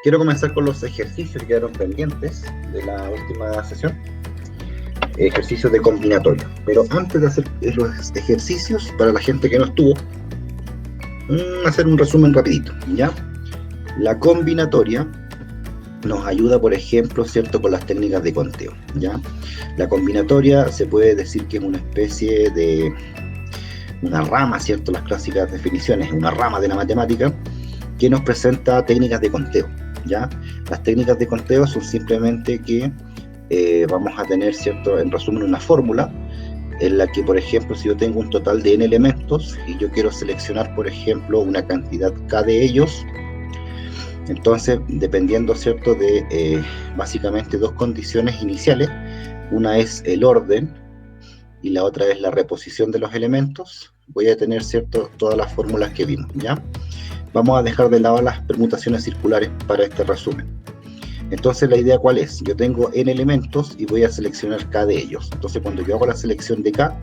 Quiero comenzar con los ejercicios que quedaron pendientes de la última sesión. Ejercicios de combinatoria. Pero antes de hacer los ejercicios, para la gente que no estuvo, hacer un resumen rapidito, ¿ya? La combinatoria nos ayuda, por ejemplo, ¿cierto?, con las técnicas de conteo, ¿ya? La combinatoria se puede decir que es una especie de una rama, ¿cierto?, las clásicas definiciones, una rama de la matemática que nos presenta técnicas de conteo, ¿ya? Las técnicas de conteo son simplemente que vamos a tener, ¿cierto?, en resumen, una fórmula en la que, por ejemplo, si yo tengo un total de n elementos y yo quiero seleccionar, por ejemplo, una cantidad k de ellos, entonces, dependiendo, ¿cierto?, de básicamente dos condiciones iniciales, una es el orden y la otra es la reposición de los elementos, voy a tener, ¿cierto?, todas las fórmulas que vimos, ¿ya? Vamos a dejar de lado las permutaciones circulares para este resumen. Entonces, la idea, ¿cuál es? Yo tengo n elementos y voy a seleccionar k de ellos. Entonces, cuando yo hago la selección de k,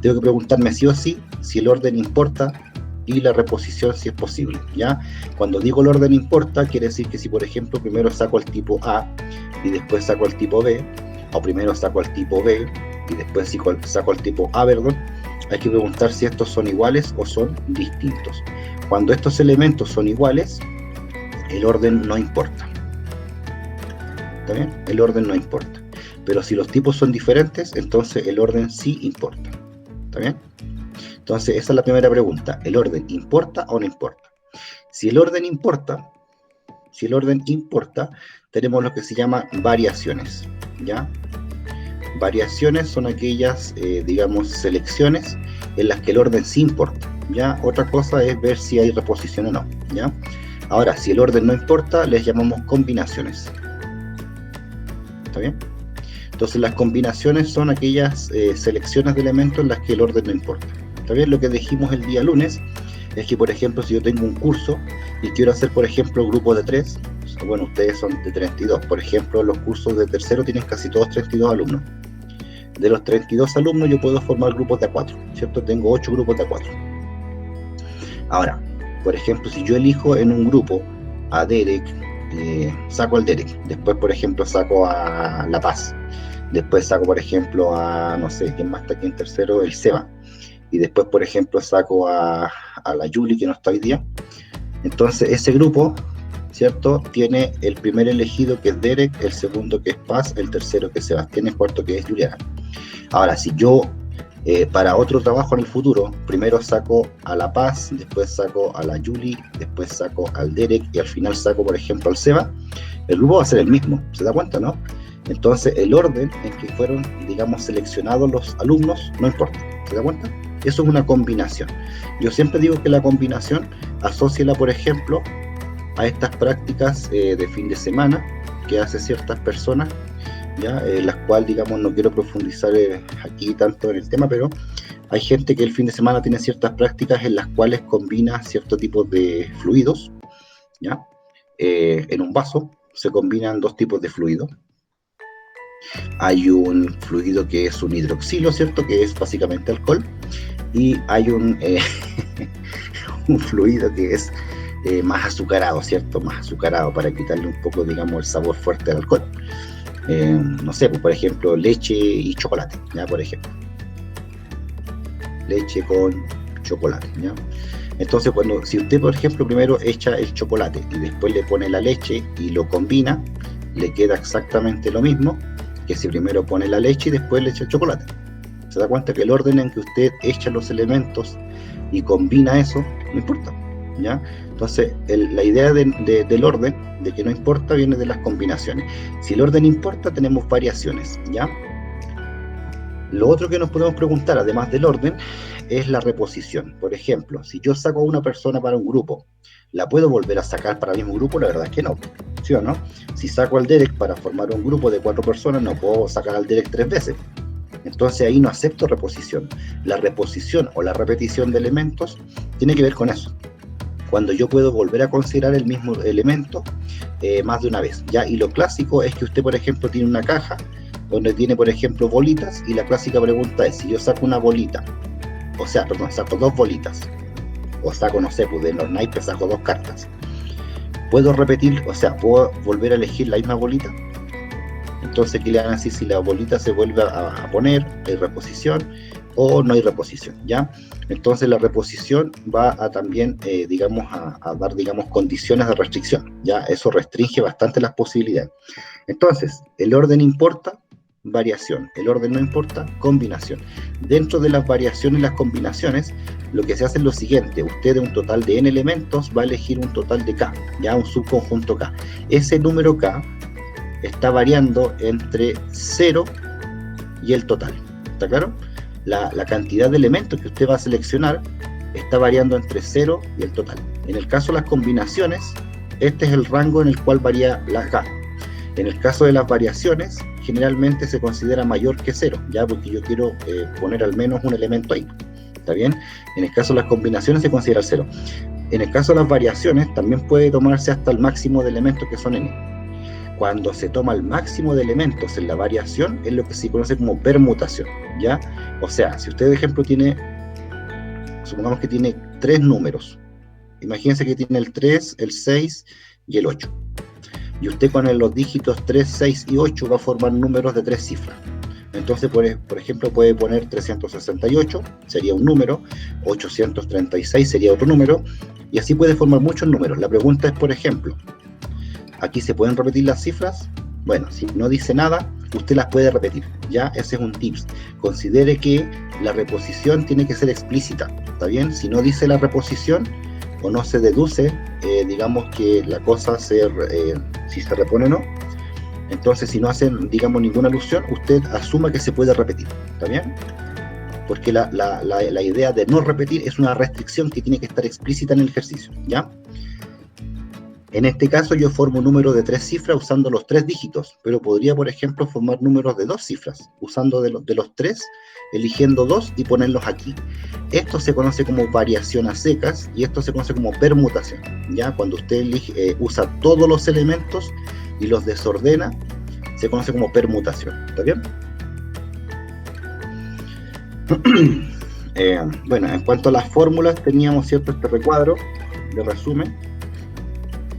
tengo que preguntarme sí o sí si el orden importa y la reposición si es posible, ¿ya? Cuando digo el orden importa, quiere decir que si, por ejemplo, primero saco el tipo A y después saco el tipo B, o primero saco el tipo B y después saco el tipo A, perdón, hay que preguntar si estos son iguales o son distintos. Cuando estos elementos son iguales, el orden no importa. ¿Está bien? El orden no importa. Pero si los tipos son diferentes, entonces el orden sí importa. ¿Está bien? Entonces, esa es la primera pregunta. ¿El orden importa o no importa? Si el orden importa, tenemos lo que se llama variaciones, ¿ya? Variaciones son aquellas, digamos, selecciones en las que el orden sí importa, ¿ya? Otra cosa es ver si hay reposición o no, ¿ya? Ahora, si el orden no importa, les llamamos combinaciones. ¿Está bien? Entonces, las combinaciones son aquellas selecciones de elementos en las que el orden no importa. ¿Está bien? Lo que dijimos el día lunes es que, por ejemplo, si yo tengo un curso y quiero hacer, por ejemplo, grupos de 3, bueno, ustedes son de 32. Por ejemplo, los cursos de tercero tienen casi todos 32 alumnos. De los 32 alumnos yo puedo formar grupos de A4, ¿cierto? Tengo 8 grupos de A4. Ahora, por ejemplo, si yo elijo en un grupo a Derek, saco al Derek, después, por ejemplo, saco a La Paz, después saco, por ejemplo, a, no sé, ¿quién más está aquí en tercero? El Seba, y después, por ejemplo, saco a la Julie, que no está hoy día. Entonces, ese grupo, ¿cierto?, tiene el primer elegido, que es Derek, el segundo, que es Paz, el tercero, que es Sebastián, el cuarto, que es Juliana. Ahora, si yo, para otro trabajo en el futuro, primero saco a La Paz, después saco a la Julie, después saco al Derek, y al final saco, por ejemplo, al Seba, el grupo va a ser el mismo, ¿se da cuenta, no? Entonces, el orden en que fueron, digamos, seleccionados los alumnos no importa, ¿se da cuenta? Eso es una combinación. Yo siempre digo que la combinación, asóciala, por ejemplo, a estas prácticas de fin de semana que hacen ciertas personas, ¿ya? Las cuales, digamos, no quiero profundizar aquí tanto en el tema, pero hay gente que el fin de semana tiene ciertas prácticas en las cuales combina ciertos tipos de fluidos, ¿ya? En un vaso se combinan dos tipos de fluidos. Hay un fluido que es un hidroxilo, ¿cierto?, que es básicamente alcohol, y hay un fluido que es más azucarado, ¿cierto?, más azucarado, para quitarle un poco, digamos, el sabor fuerte al alcohol. No sé, pues, por ejemplo, leche y chocolate, ¿ya? Por ejemplo, leche con chocolate, ¿ya? Entonces, si usted, por ejemplo, primero echa el chocolate y después le pone la leche y lo combina, le queda exactamente lo mismo que si primero pone la leche y después le echa el chocolate. Se da cuenta que el orden en que usted echa los elementos y combina eso, no importa, ¿ya? Entonces, la idea del orden, de que no importa, viene de las combinaciones. Si el orden importa, tenemos variaciones, ¿ya? Lo otro que nos podemos preguntar, además del orden, es la reposición. Por ejemplo, si yo saco a una persona para un grupo, ¿la puedo volver a sacar para el mismo grupo? La verdad es que no, ¿sí o no? Si saco al Derek para formar un grupo de 4 personas, no puedo sacar al Derek 3 veces. Entonces ahí no acepto reposición. La reposición o la repetición de elementos tiene que ver con eso. Cuando yo puedo volver a considerar el mismo elemento más de una vez, ¿ya? Y lo clásico es que usted, por ejemplo, tiene una caja donde tiene, por ejemplo, bolitas, y la clásica pregunta es, si yo saco una bolita, o sea, perdón, saco 2 bolitas, o saco, no sé, pues de los naipes saco 2 cartas, puedo repetir, o sea, puedo volver a elegir la misma bolita. Entonces aquí le van a decir si la bolita se vuelve a poner, hay reposición o no hay reposición, ¿ya? Entonces la reposición va a también, digamos, a dar, digamos, condiciones de restricción, ¿ya? Eso restringe bastante las posibilidades. Entonces, el orden importa, variación. El orden no importa, combinación. Dentro de las variaciones y las combinaciones, lo que se hace es lo siguiente. Usted de un total de n elementos va a elegir un total de k, ya un subconjunto k. Ese número k está variando entre 0 y el total. ¿Está claro? La cantidad de elementos que usted va a seleccionar está variando entre 0 y el total. En el caso de las combinaciones, este es el rango en el cual varía la k. En el caso de las variaciones, generalmente se considera mayor que 0, ya porque yo quiero poner al menos un elemento ahí. ¿Está bien? En el caso de las combinaciones se considera 0. En el caso de las variaciones, también puede tomarse hasta el máximo de elementos, que son n. Cuando se toma el máximo de elementos en la variación, es lo que se conoce como permutación, ¿ya? O sea, si usted, de ejemplo, supongamos que tiene 3 números. Imagínense que tiene el 3, el 6 y el 8. Y usted con los dígitos 3, 6 y 8 va a formar números de 3 cifras. Entonces, por ejemplo, puede poner 368, sería un número, 836 sería otro número, y así puede formar muchos números. La pregunta es, por ejemplo, ¿aquí se pueden repetir las cifras? Bueno, si no dice nada, usted las puede repetir, ¿ya? Ese es un tips. Considere que la reposición tiene que ser explícita, ¿está bien? Si no dice la reposición o no se deduce, digamos que la cosa si se repone o no, entonces si no hacen, digamos, ninguna alusión, usted asuma que se puede repetir, ¿está bien? Porque la idea de no repetir es una restricción que tiene que estar explícita en el ejercicio, ¿ya? En este caso yo formo un número de 3 cifras usando los 3 dígitos, pero podría, por ejemplo, formar números de 2 cifras, usando de los 3, eligiendo 2 y ponerlos aquí. Esto se conoce como variación a secas y esto se conoce como permutación, ¿ya? Cuando usted usa todos los elementos y los desordena, se conoce como permutación, ¿está bien? Bueno, en cuanto a las fórmulas, teníamos, ¿cierto?, este recuadro de resumen.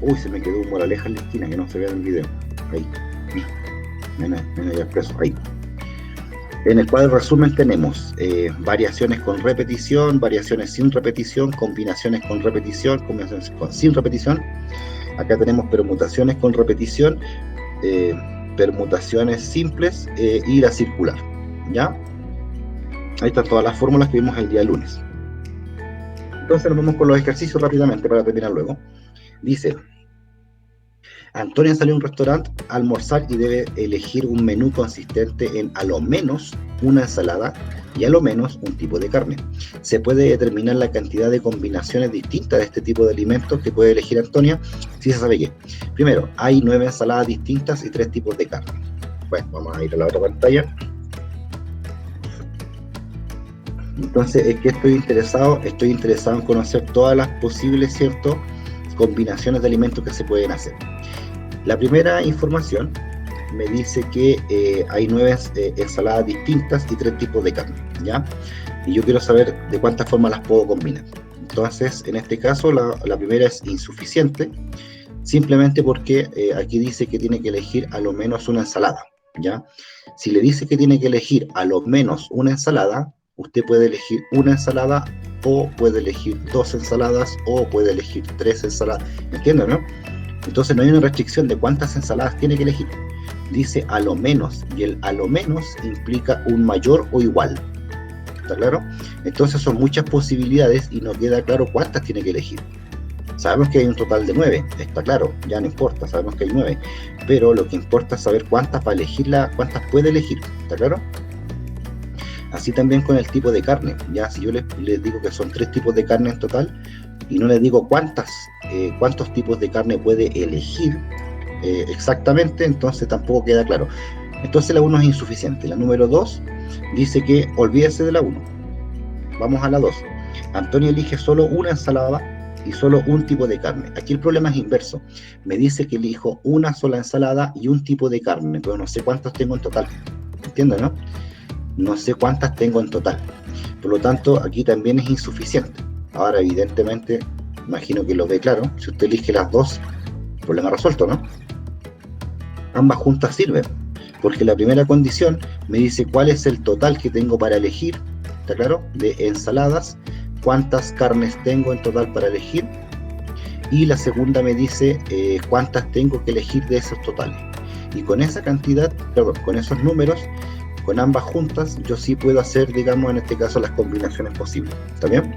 Uy, se me quedó un moraleja en la esquina que no se ve en el video. Ahí. Mira, ya expreso. Ahí. En el cuadro de resumen tenemos variaciones con repetición, variaciones sin repetición, combinaciones con repetición, combinaciones sin repetición. Acá tenemos permutaciones con repetición, permutaciones simples y la circular. ¿Ya? Ahí están todas las fórmulas que vimos el día lunes. Entonces nos vamos con los ejercicios rápidamente para terminar luego. Dice, Antonia salió a un restaurante a almorzar y debe elegir un menú consistente en a lo menos una ensalada y a lo menos un tipo de carne. Se puede determinar la cantidad de combinaciones distintas de este tipo de alimentos que puede elegir Antonia si se sabe qué. Primero, hay 9 ensaladas distintas y 3 tipos de carne. Bueno, vamos a ir a la otra pantalla. Entonces, es que estoy interesado en conocer todas las posibles, ¿cierto?, combinaciones de alimentos que se pueden hacer. La primera información me dice que hay 9 ensaladas distintas y 3 tipos de carne, ¿ya? Y yo quiero saber de cuántas formas las puedo combinar. Entonces, en este caso, la primera es insuficiente, simplemente porque aquí dice que tiene que elegir a lo menos una ensalada, ¿ya? Si le dice que tiene que elegir a lo menos una ensalada, usted puede elegir una ensalada o puede elegir 2 ensaladas o puede elegir 3 ensaladas, ¿entienden, no? Entonces no hay una restricción de cuántas ensaladas tiene que elegir. Dice a lo menos, y el a lo menos implica un mayor o igual, ¿está claro? Entonces son muchas posibilidades y no queda claro cuántas tiene que elegir. Sabemos que hay un total de 9, está claro, ya no importa, sabemos que hay 9, pero lo que importa es saber cuántas va a elegir, cuántas puede elegir, ¿está claro? Así también con el tipo de carne, ya si yo les digo que son 3 tipos de carne en total y no les digo cuántos tipos de carne puede elegir exactamente, entonces tampoco queda claro. Entonces la 1 es insuficiente. La número 2 dice que olvídese de la 1. Vamos a la 2. Antonio elige solo una ensalada y solo un tipo de carne. Aquí el problema es inverso. Me dice que elijo una sola ensalada y un tipo de carne, pero no sé cuántos tengo en total. ¿Entienden, no? No sé cuántas tengo en total. Por lo tanto, aquí también es insuficiente. Ahora, evidentemente, imagino que lo ve claro. Si usted elige las 2, Problema resuelto, ¿no? Ambas juntas sirven, porque la primera condición me dice cuál es el total que tengo para elegir, ¿está claro? De ensaladas, cuántas carnes tengo en total para elegir, y la segunda me dice cuántas tengo que elegir de esos totales. Y con esa cantidad, perdón, con esos números, con ambas juntas, yo sí puedo hacer, digamos, en este caso, las combinaciones posibles. ¿Está bien?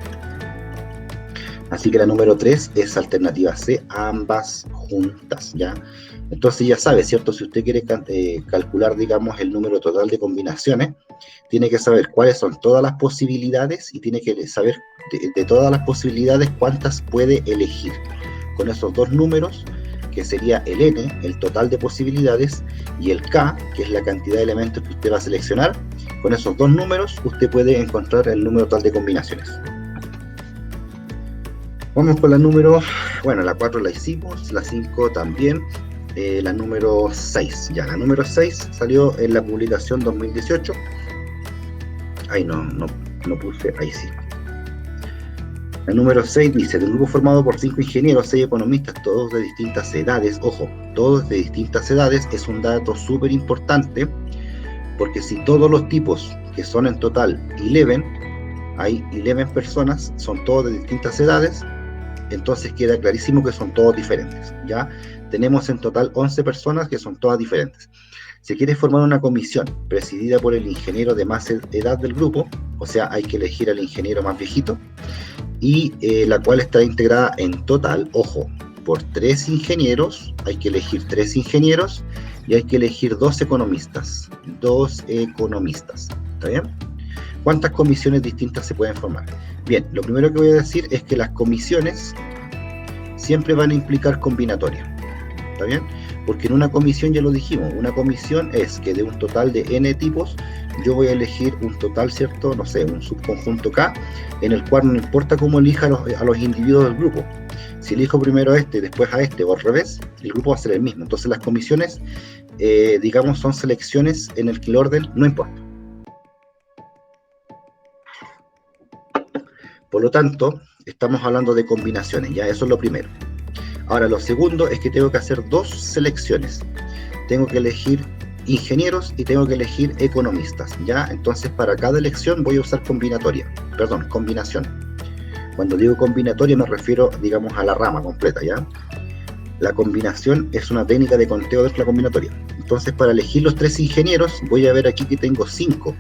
Así que la número 3 es alternativa C, ambas juntas, ¿ya? Entonces ya sabe, ¿cierto? Si usted quiere calcular, digamos, el número total de combinaciones, tiene que saber cuáles son todas las posibilidades y tiene que saber de todas las posibilidades cuántas puede elegir. Con esos dos números, que sería el N, el total de posibilidades, y el K, que es la cantidad de elementos que usted va a seleccionar, con esos dos números usted puede encontrar el número total de combinaciones. Vamos con la número, bueno, la 4 la hicimos, la 5 también, la número 6, ya, la número 6 salió en la publicación 2018, ahí no puse, ahí sí. La número 6 dice, de un grupo formado por 5 ingenieros, 6 economistas, todos de distintas edades, ojo, todos de distintas edades, es un dato súper importante, porque si todos los tipos, que son en total 11, hay 11 personas, son todos de distintas edades, entonces queda clarísimo que son todos diferentes, ¿ya? Tenemos en total 11 personas que son todas diferentes. Si quiere formar una comisión presidida por el ingeniero de más edad del grupo, o sea, hay que elegir al ingeniero más viejito, y la cual está integrada en total, ojo, por 3 ingenieros, hay que elegir 3 ingenieros, y hay que elegir 2 economistas, ¿está bien? ¿Cuántas comisiones distintas se pueden formar? Bien, lo primero que voy a decir es que las comisiones siempre van a implicar combinatoria, ¿está bien? Porque en una comisión, ya lo dijimos, una comisión es que de un total de n tipos, yo voy a elegir un total, ¿cierto? No sé, un subconjunto K, en el cual no importa cómo elija a los individuos del grupo. Si elijo primero a este, después a este, o al revés, el grupo va a ser el mismo. Entonces las comisiones, digamos, son selecciones en el que el orden no importa. Por lo tanto, estamos hablando de combinaciones, ya, eso es lo primero. Ahora, lo segundo es que tengo que hacer 2 selecciones. Tengo que elegir ingenieros y tengo que elegir economistas, ¿ya? Entonces, para cada elección voy a usar combinación. Cuando digo combinatoria me refiero, digamos, a la rama completa, ¿ya? La combinación es una técnica de conteo de la combinatoria. Entonces, para elegir los 3 ingenieros, voy a ver aquí que tengo 5,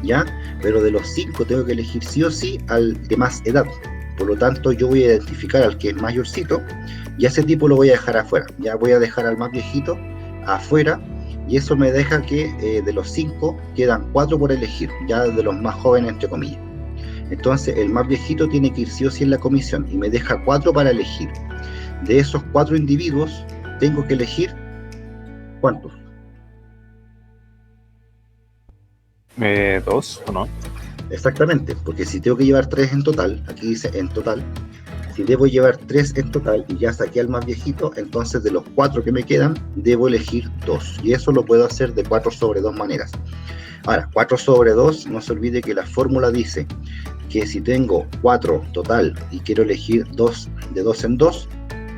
¿ya? Pero de los 5 tengo que elegir sí o sí al de más edad. Por lo tanto, yo voy a identificar al que es mayorcito y a ese tipo lo voy a dejar afuera. Ya voy a dejar al más viejito afuera y eso me deja que de los 5 quedan 4 por elegir, ya de los más jóvenes, entre comillas. Entonces, el más viejito tiene que ir sí o sí en la comisión y me deja 4 para elegir. De esos 4 individuos, tengo que elegir ¿cuántos? 2 o no. Exactamente, porque si tengo que llevar 3 en total, aquí dice en total, si debo llevar 3 en total y ya saqué al más viejito, entonces de los 4 que me quedan, debo elegir 2. Y eso lo puedo hacer de 4 sobre 2 maneras. Ahora, 4 sobre 2, no se olvide que la fórmula dice que si tengo 4 total y quiero elegir 2 de 2 en 2,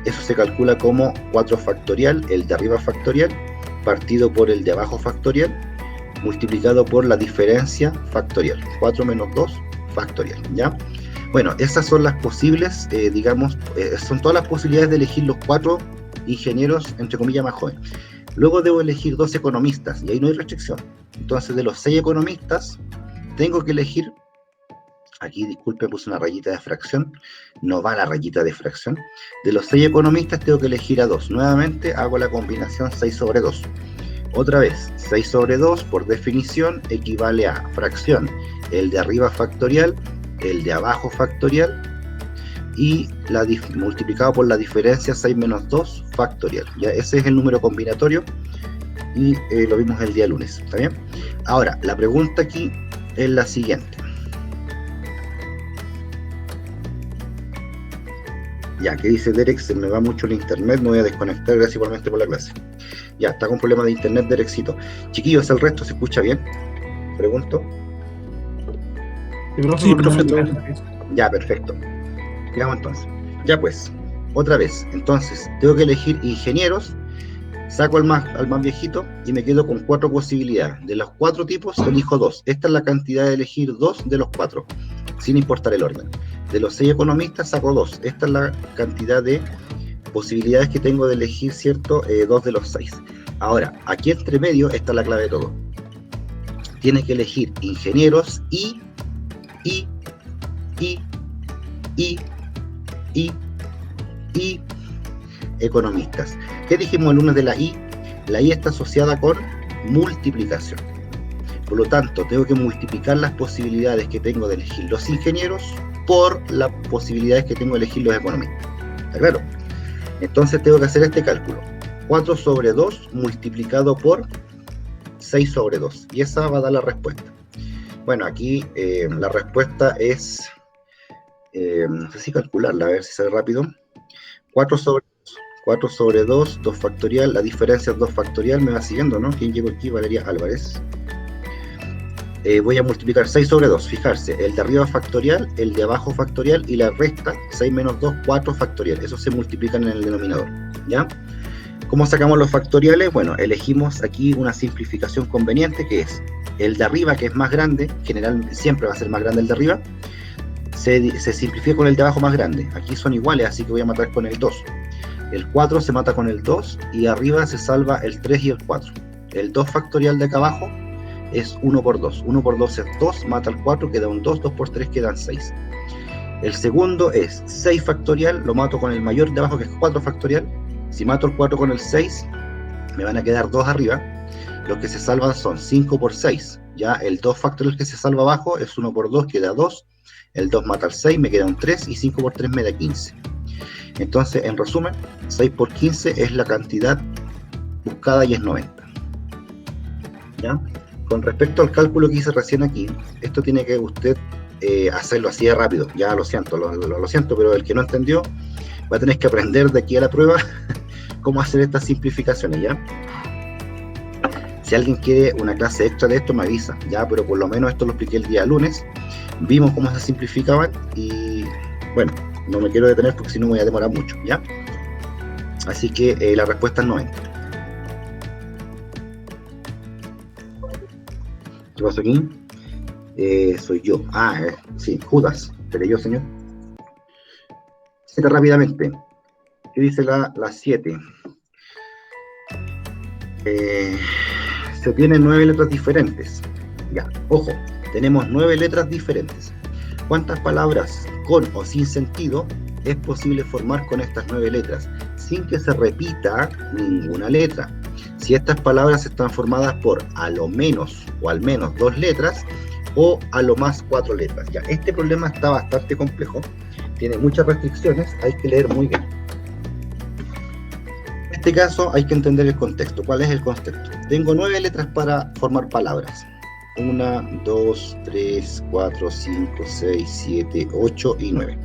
eso se calcula como 4 factorial, el de arriba factorial, partido por el de abajo factorial, multiplicado por la diferencia factorial, 4 menos 2 factorial, ¿ya? Bueno, esas son las posibles, digamos, son todas las posibilidades de elegir los 4 ingenieros, entre comillas, más jóvenes. Luego debo elegir 2 economistas, y ahí no hay restricción. Entonces, de los 6 economistas, tengo que elegir, aquí, disculpe, puse una rayita de fracción, no va la rayita de fracción. De los 6 economistas, tengo que elegir a 2. Nuevamente, hago la combinación 6 sobre 2. Otra vez, 6 sobre 2, por definición, equivale a fracción, el de arriba factorial, el de abajo factorial, y multiplicado por la diferencia 6 menos 2 factorial. Ya, ese es el número combinatorio, y lo vimos el día lunes, ¿está bien? Ahora, la pregunta aquí es la siguiente. Ya, ¿qué dice Derek? Se me va mucho el internet, me voy a desconectar, gracias igualmente por la clase. Ya, está con problema de internet, Derekcito. Chiquillos, ¿el resto se escucha bien? Pregunto. Sí, profe. Ya, perfecto. Digamos entonces. Ya pues, Otra vez, entonces, tengo que elegir ingenieros, saco al más viejito y me quedo con 4 posibilidades. De los 4 tipos, elijo 2. Esta es la cantidad de elegir 2 de los 4, sin importar el orden. De los 6 economistas, saco 2. Esta es la cantidad de posibilidades que tengo de elegir, ¿cierto? 2 de los 6. Ahora, aquí entre medio está la clave de todo. Tiene que elegir ingenieros y economistas. ¿Qué dijimos el lunes de la I? La I está asociada con multiplicación. Por lo tanto, tengo que multiplicar las posibilidades que tengo de elegir los ingenieros por las posibilidades que tengo de elegir los economistas. ¿Está claro? Entonces tengo que hacer este cálculo. 4 sobre 2 multiplicado por 6 sobre 2. Y esa va a dar la respuesta. Bueno, aquí la respuesta es... no sé si calcularla, a ver si sale rápido. 4 sobre 2, 2 factorial, la diferencia es 2 factorial, me va siguiendo, ¿no? ¿Quién llegó aquí? Valeria Álvarez. Voy a multiplicar 6 sobre 2, fijarse, el de arriba factorial, el de abajo factorial y la resta, 6 menos 2, 4 factorial, esos se multiplican en el denominador, ¿ya? ¿Cómo sacamos los factoriales? Bueno, elegimos aquí una simplificación conveniente, que es el de arriba, que es más grande, generalmente siempre va a ser más grande el de arriba, se simplifica con el de abajo más grande. Aquí son iguales, así que voy a matar con el 2. El 4 se mata con el 2 y arriba se salva el 3 y el 4. El 2 factorial de acá abajo es 1 por 2. 1 por 2 es 2, mata el 4, queda un 2, 2 por 3 quedan 6. El segundo es 6 factorial, lo mato con el mayor de abajo, que es 4 factorial. Si mato el 4 con el 6, me van a quedar 2 arriba. Los que se salvan son 5 por 6. Ya el 2 factorial que se salva abajo es 1 por 2, queda 2. El 2 mata el 6, me queda un 3, y 5 por 3 me da 15. Entonces, en resumen, 6 por 15 es la cantidad buscada y es 90. ¿Ya? Con respecto al cálculo que hice recién aquí, esto tiene que usted hacerlo así de rápido. Ya lo siento, lo siento, pero el que no entendió va a tener que aprender de aquí a la prueba cómo hacer estas simplificaciones, ¿ya? Si alguien quiere una clase extra de esto, me avisa, ¿ya? Pero por lo menos esto lo expliqué el día lunes. Vimos cómo se simplificaban y, bueno, no me quiero detener porque si no me voy a demorar mucho, ¿ya? Así que la respuesta es 90. ¿Qué pasó aquí? Soy yo. Sí, Judas. ¿Seré yo, señor? 7 rápidamente. ¿Qué dice la 7? Se tienen 9 letras diferentes. Ya, ojo, tenemos 9 letras diferentes. ¿Cuántas palabras con o sin sentido es posible formar con estas 9 letras sin que se repita ninguna letra? Si estas palabras están formadas por a lo menos o al menos 2 letras o a lo más 4 letras. Ya, este problema está bastante complejo, tiene muchas restricciones, hay que leer muy bien. En este caso hay que entender el contexto. ¿Cuál es el contexto? Tengo 9 letras para formar palabras. 1, 2, 3, 4, 5, 6, 7, 8 y 9.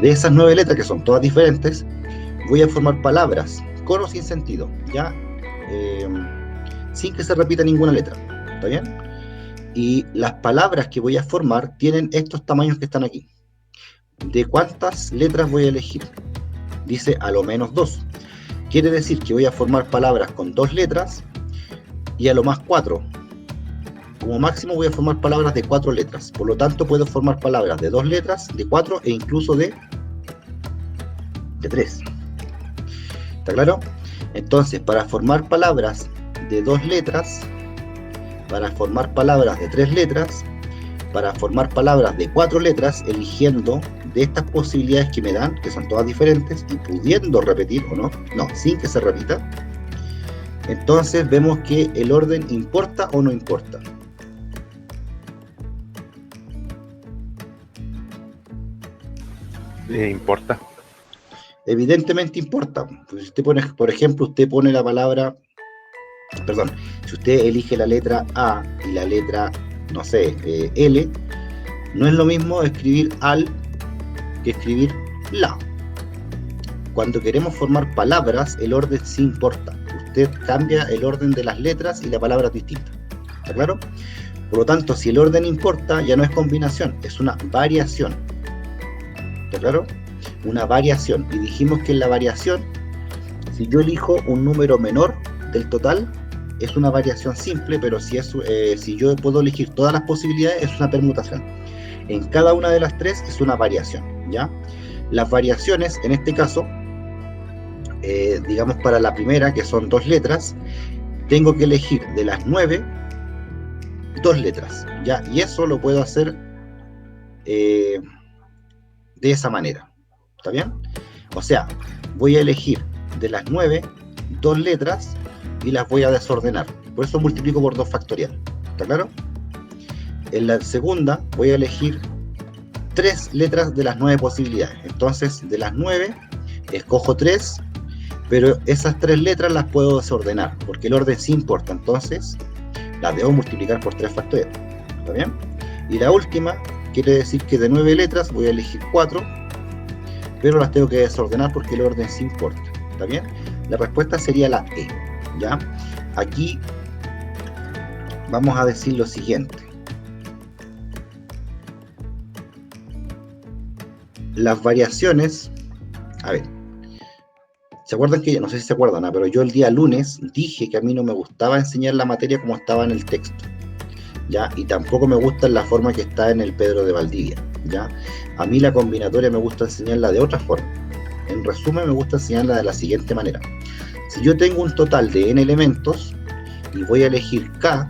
De esas 9 letras, que son todas diferentes, voy a formar palabras con o sin sentido, ¿ya? Sin que se repita ninguna letra, ¿está bien? Y las palabras que voy a formar tienen estos tamaños que están aquí. ¿De cuántas letras voy a elegir? Dice a lo menos 2. Quiere decir que voy a formar palabras con 2 letras y a lo más 4. Como máximo voy a formar palabras de 4 letras. Por lo tanto, puedo formar palabras de 2 letras, de 4 e incluso de 3. ¿Está claro? Entonces, para formar palabras de 2 letras, para formar palabras de 3 letras, para formar palabras de 4 letras, eligiendo de estas posibilidades que me dan, que son todas diferentes, y pudiendo repetir o no, sin que se repita, entonces vemos que el orden importa o no importa. Importa. Evidentemente importa. Pues si usted pone, por ejemplo, usted pone la palabra, perdón, si usted elige la letra A y la letra, no sé, L, no es lo mismo escribir al que escribir la. Cuando queremos formar palabras, el orden sí importa. Usted cambia el orden de las letras y la palabra es distinta. ¿Está claro? Por lo tanto, si el orden importa, ya no es combinación, es una variación. ¿Está claro? una variación. Y dijimos que en la variación, si yo elijo un número menor del total, es una variación simple, pero si yo puedo elegir todas las posibilidades, es una permutación. En cada una de las tres es una variación, ¿ya? Las variaciones, en este caso, digamos para la primera, que son 2 letras, tengo que elegir de las 9, 2 letras, ¿ya? Y eso lo puedo hacer de esa manera, ¿está bien? O sea, voy a elegir de las 9, 2 letras y las voy a desordenar. Por eso multiplico por 2 factorial, ¿está claro? En la segunda voy a elegir 3 letras de las 9 posibilidades. Entonces, de las 9, escojo 3, pero esas 3 letras las puedo desordenar, porque el orden sí importa. Entonces, las debo multiplicar por 3 factorial, ¿está bien? Y la última, quiere decir que de 9 letras voy a elegir 4, pero las tengo que desordenar porque el orden sí importa, ¿está bien? La respuesta sería la E, ¿ya? Aquí vamos a decir lo siguiente. Las variaciones, a ver, ¿se acuerdan que, no sé si se acuerdan, pero yo el día lunes dije que a mí no me gustaba enseñar la materia como estaba en el texto, ¿ya? Y tampoco me gusta la forma que está en el Pedro de Valdivia, ¿ya? A mí la combinatoria me gusta enseñarla de otra forma. En resumen, me gusta enseñarla de la siguiente manera. Si yo tengo un total de n elementos y voy a elegir k,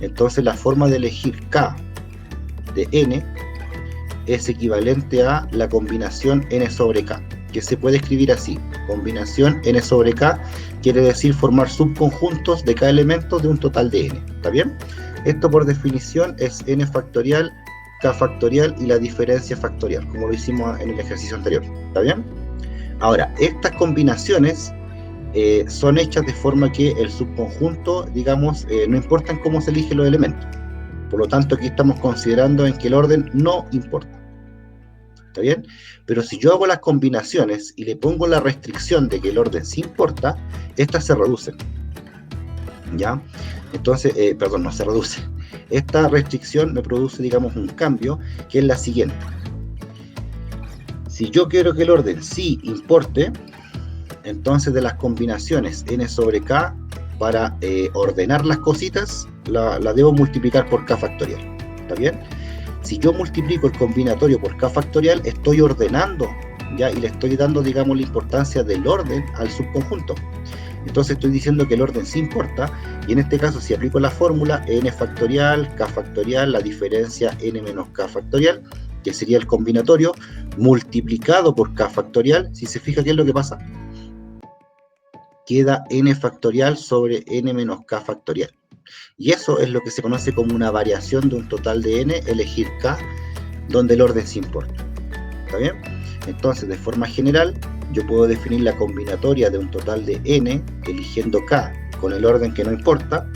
entonces la forma de elegir k de n es equivalente a la combinación n sobre k, que se puede escribir así. Combinación n sobre k quiere decir formar subconjuntos de k elementos de un total de n, ¿está bien? Esto por definición es n factorial, k factorial y la diferencia factorial, como lo hicimos en el ejercicio anterior, ¿está bien? Ahora, estas combinaciones son hechas de forma que el subconjunto, digamos, no importa en cómo se eligen los elementos. Por lo tanto, aquí estamos considerando en que el orden no importa. ¿Está bien? Pero si yo hago las combinaciones y le pongo la restricción de que el orden sí importa, estas se reducen, ¿ya? Entonces, perdón, no se reduce. Esta restricción me produce, digamos, un cambio, que es la siguiente. Si yo quiero que el orden sí importe, entonces de las combinaciones n sobre k, para ordenar las cositas, la debo multiplicar por k factorial, ¿está bien? Si yo multiplico el combinatorio por k factorial, estoy ordenando, ¿ya? Y le estoy dando, digamos, la importancia del orden al subconjunto. Entonces estoy diciendo que el orden sí importa, y en este caso si aplico la fórmula n factorial, k factorial, la diferencia n menos k factorial, que sería el combinatorio, multiplicado por k factorial, si se fija, ¿qué es lo que pasa? Queda n factorial sobre n menos k factorial. Y eso es lo que se conoce como una variación de un total de n, elegir k, donde el orden sí importa. ¿Está bien? Entonces, de forma general, yo puedo definir la combinatoria de un total de n, eligiendo k con el orden que no importa,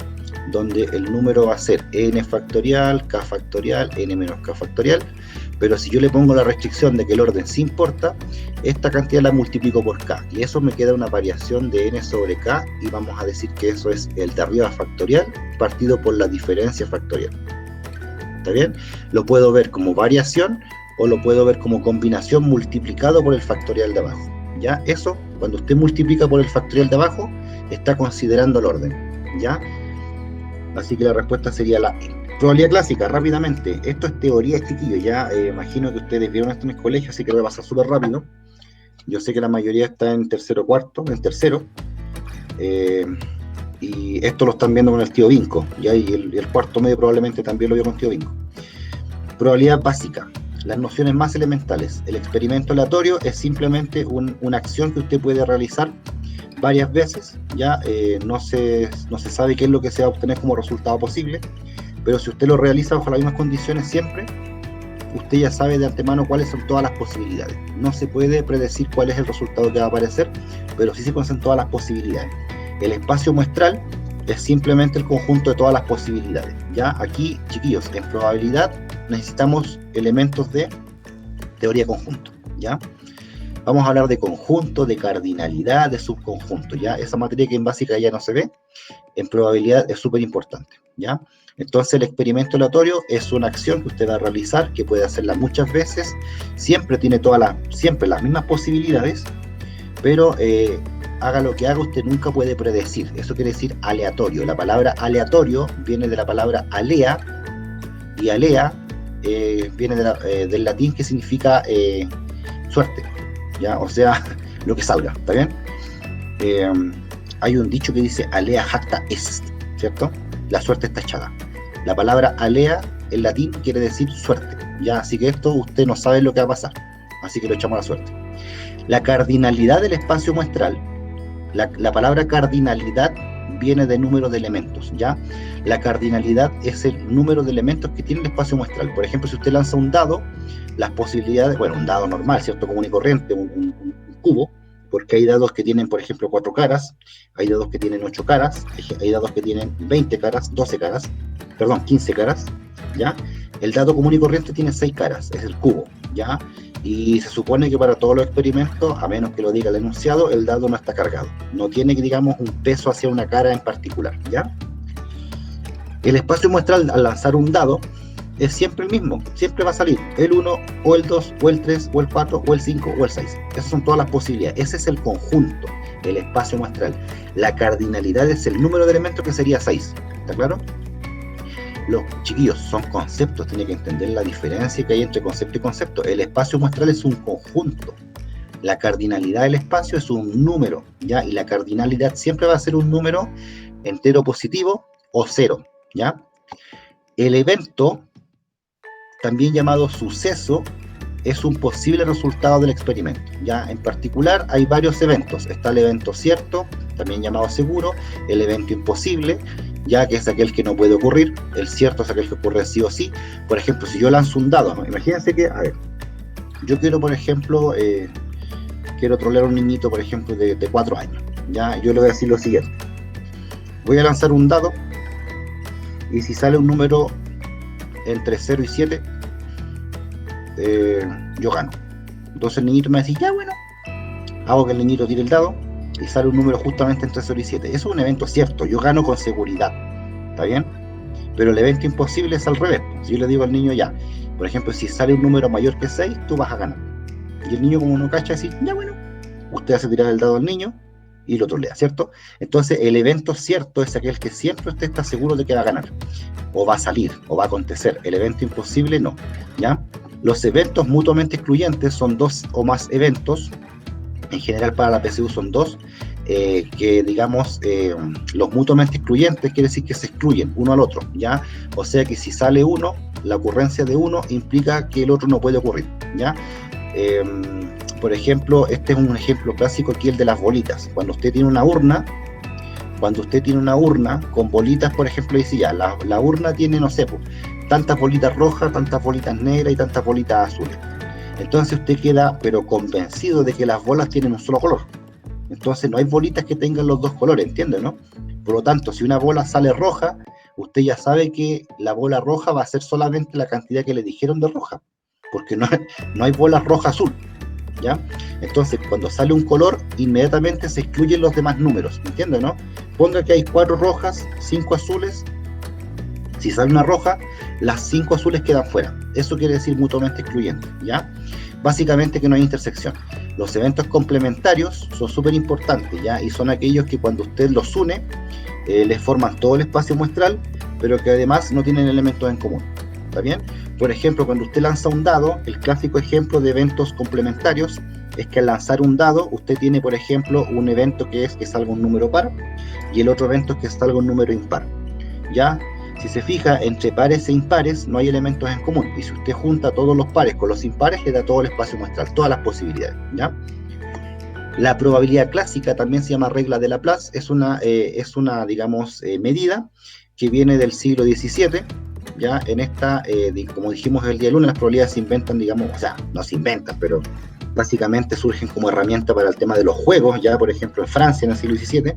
donde el número va a ser n factorial, k factorial, n menos k factorial, pero si yo le pongo la restricción de que el orden sí importa, esta cantidad la multiplico por k, y eso me queda una variación de n sobre k, y vamos a decir que eso es el de arriba factorial, partido por la diferencia factorial. ¿Está bien? Lo puedo ver como variación, o lo puedo ver como combinación multiplicado por el factorial de abajo. ¿Ya? Eso, cuando usted multiplica por el factorial de abajo, está considerando el orden, ¿ya? Así que la respuesta sería la E. Probabilidad clásica, rápidamente. Esto es teoría, chiquillos. Ya imagino que ustedes vieron esto en el colegio, así que lo voy a pasar súper rápido. Yo sé que la mayoría está en tercero cuarto, en tercero. Y esto lo están viendo con el tío Vinco, ¿ya? Y el cuarto medio probablemente también lo vio con el tío Vinco. Probabilidad básica. Las nociones más elementales. El experimento aleatorio es simplemente una acción que usted puede realizar varias veces, ya no se sabe qué es lo que se va a obtener como resultado posible, pero si usted lo realiza bajo las mismas condiciones siempre, usted ya sabe de antemano cuáles son todas las posibilidades. No se puede predecir cuál es el resultado que va a aparecer, pero sí se conocen todas las posibilidades. El espacio muestral es simplemente el conjunto de todas las posibilidades. Ya aquí, chiquillos, en probabilidad necesitamos elementos de teoría conjunto, ¿ya? Vamos a hablar de conjunto, de cardinalidad, de subconjunto, ¿ya? Esa materia que en básica ya no se ve, en probabilidad es súper importante, ¿ya? Entonces el experimento aleatorio es una acción que usted va a realizar, que puede hacerla muchas veces, siempre tiene siempre las mismas posibilidades, pero haga lo que haga, usted nunca puede predecir. Eso quiere decir aleatorio. La palabra aleatorio viene de la palabra alea, y alea viene del latín, que significa suerte, ¿ya? O sea, lo que salga, ¿está bien? Hay un dicho que dice alea jacta est, ¿cierto? La suerte está echada. La palabra alea en latín quiere decir suerte, ¿ya? Así que esto usted no sabe lo que va a pasar, así que lo echamos a la suerte. La cardinalidad del espacio muestral, la palabra cardinalidad viene de número de elementos, ¿ya? La cardinalidad es el número de elementos que tiene el espacio muestral. Por ejemplo, si usted lanza un dado, las posibilidades, bueno, un dado normal, ¿cierto? Común y corriente, un cubo, porque hay dados que tienen, por ejemplo, 4 caras, hay dados que tienen 8 caras, hay dados que tienen 20 caras, 12 caras, perdón, 15 caras, ¿ya? El dado común y corriente tiene 6 caras, es el cubo, ¿ya? Y se supone que para todos los experimentos, a menos que lo diga el enunciado, el dado no está cargado, no tiene, digamos, un peso hacia una cara en particular, ¿ya? El espacio muestral al lanzar un dado es siempre el mismo, siempre va a salir el 1, o el 2, o el 3, o el 4, o el 5, o el 6. Esas son todas las posibilidades. Ese es el conjunto, el espacio muestral. La cardinalidad es el número de elementos, que sería 6. ¿Está claro? Los chiquillos son conceptos, tienen que entender la diferencia que hay entre concepto y concepto. El espacio muestral es un conjunto. La cardinalidad del espacio es un número, ¿ya? Y la cardinalidad siempre va a ser un número entero positivo o 0, ¿ya? El evento, también llamado suceso, es un posible resultado del experimento, ¿ya? En particular hay varios eventos. Está el evento cierto, también llamado seguro, el evento imposible, ya que es aquel que no puede ocurrir, el cierto es aquel que ocurre sí o sí. Por ejemplo, si yo lanzo un dado, ¿no? Imagínense que, a ver, yo quiero, por ejemplo, quiero trolear a un niñito, por ejemplo, de 4 años, ¿ya? Yo le voy a decir lo siguiente: voy a lanzar un dado, y si sale un número entre 0 y 7, yo gano. Entonces el niñito me va a decir, ya bueno, hago que el niñito tire el dado y sale un número justamente entre 0 y 7. Eso es un evento cierto, yo gano con seguridad, ¿está bien? Pero el evento imposible es al revés. Si yo le digo al niño, ya, por ejemplo, si sale un número mayor que 6, tú vas a ganar. Y el niño, como no cacha, dice, ya bueno, usted hace tirar el dado al niño y lo trolea, ¿cierto? Entonces el evento cierto es aquel que siempre usted está seguro de que va a ganar, o va a salir, o va a acontecer. El evento imposible no, ¿ya? Los eventos mutuamente excluyentes son 2 o más eventos. En general para la PSU son 2, que digamos, los mutuamente excluyentes quiere decir que se excluyen uno al otro, ¿ya? O sea que si sale uno, la ocurrencia de uno implica que el otro no puede ocurrir, ¿ya? Por ejemplo, este es un ejemplo clásico aquí, el de las bolitas. Cuando usted tiene una urna con bolitas, por ejemplo, dice ya, la urna tiene, no sé, pues, tantas bolitas rojas, tantas bolitas negras y tantas bolitas azules. Entonces usted queda, pero convencido de que las bolas tienen un solo color. Entonces no hay bolitas que tengan los dos colores, ¿entiende, no? Por lo tanto, si una bola sale roja, usted ya sabe que la bola roja va a ser solamente la cantidad que le dijeron de roja, porque no hay bolas roja-azul, ¿ya? Entonces, cuando sale un color, inmediatamente se excluyen los demás números, ¿entiende, no? Ponga que hay 4 rojas, 5 azules. Si sale una roja, las 5 azules quedan fuera. Eso quiere decir mutuamente excluyente, ¿ya? Básicamente que no hay intersección. Los eventos complementarios son súper importantes, ¿ya? Y son aquellos que cuando usted los une, les forman todo el espacio muestral, pero que además no tienen elementos en común, ¿está bien? Por ejemplo, cuando usted lanza un dado, el clásico ejemplo de eventos complementarios es que al lanzar un dado, usted tiene, por ejemplo, un evento que es que salga un número par, y el otro evento es que salga un número impar, ¿ya? Si se fija, entre pares e impares no hay elementos en común, y si usted junta todos los pares con los impares, le da todo el espacio muestral, todas las posibilidades, ¿ya? La probabilidad clásica, también se llama regla de Laplace, es una digamos, medida que viene del siglo XVII, ¿ya? En esta, como dijimos el día lunes, las probabilidades se inventan, digamos, o sea, no se inventan, pero básicamente surgen como herramienta para el tema de los juegos, ya por ejemplo en Francia en el siglo XVII,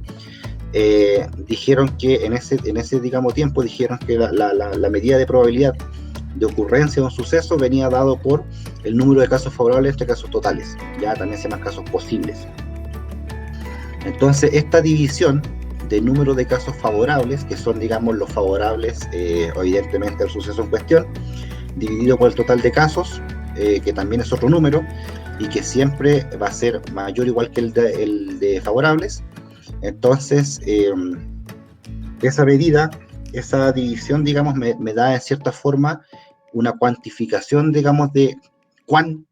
dijeron que en ese digamos tiempo, dijeron que la medida de probabilidad de ocurrencia de un suceso venía dado por el número de casos favorables entre casos totales, ya también se llaman casos posibles. Entonces, esta división de número de casos favorables, que son, digamos, los favorables, evidentemente, al suceso en cuestión, dividido por el total de casos, que también es otro número, y que siempre va a ser mayor o igual que el de favorables. Entonces, esa medida, esa división, digamos, me da en cierta forma una cuantificación, digamos, de cuán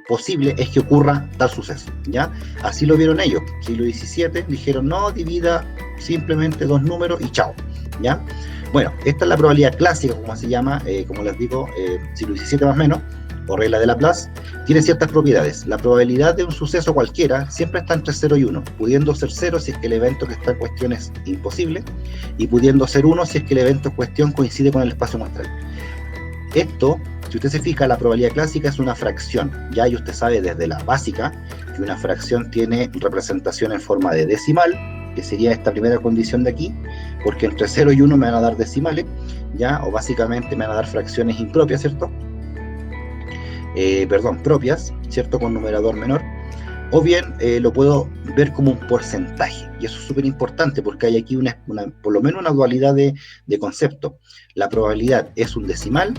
posible es que ocurra tal suceso, ¿ya? Así lo vieron ellos. Siglo XVII dijeron, no, divida simplemente dos números y chao, ¿ya? Bueno, esta es la probabilidad clásica, como se llama, como les digo, siglo XVII más o menos, o regla de Laplace. Tiene ciertas propiedades. La probabilidad de un suceso cualquiera siempre está entre 0 y 1, pudiendo ser 0 si es que el evento que está en cuestión es imposible, y pudiendo ser 1 si es que el evento en cuestión coincide con el espacio muestral. Esto, si usted se fija, la probabilidad clásica es una fracción. Ya y usted sabe desde la básica que una fracción tiene representación en forma de decimal, que sería esta primera condición de aquí, porque entre 0 y 1 me van a dar decimales, ya, o básicamente me van a dar fracciones impropias, ¿cierto? Propias, ¿cierto? Con numerador menor. O bien lo puedo ver como un porcentaje, y eso es súper importante porque hay aquí por lo menos una dualidad de concepto. La probabilidad es un decimal,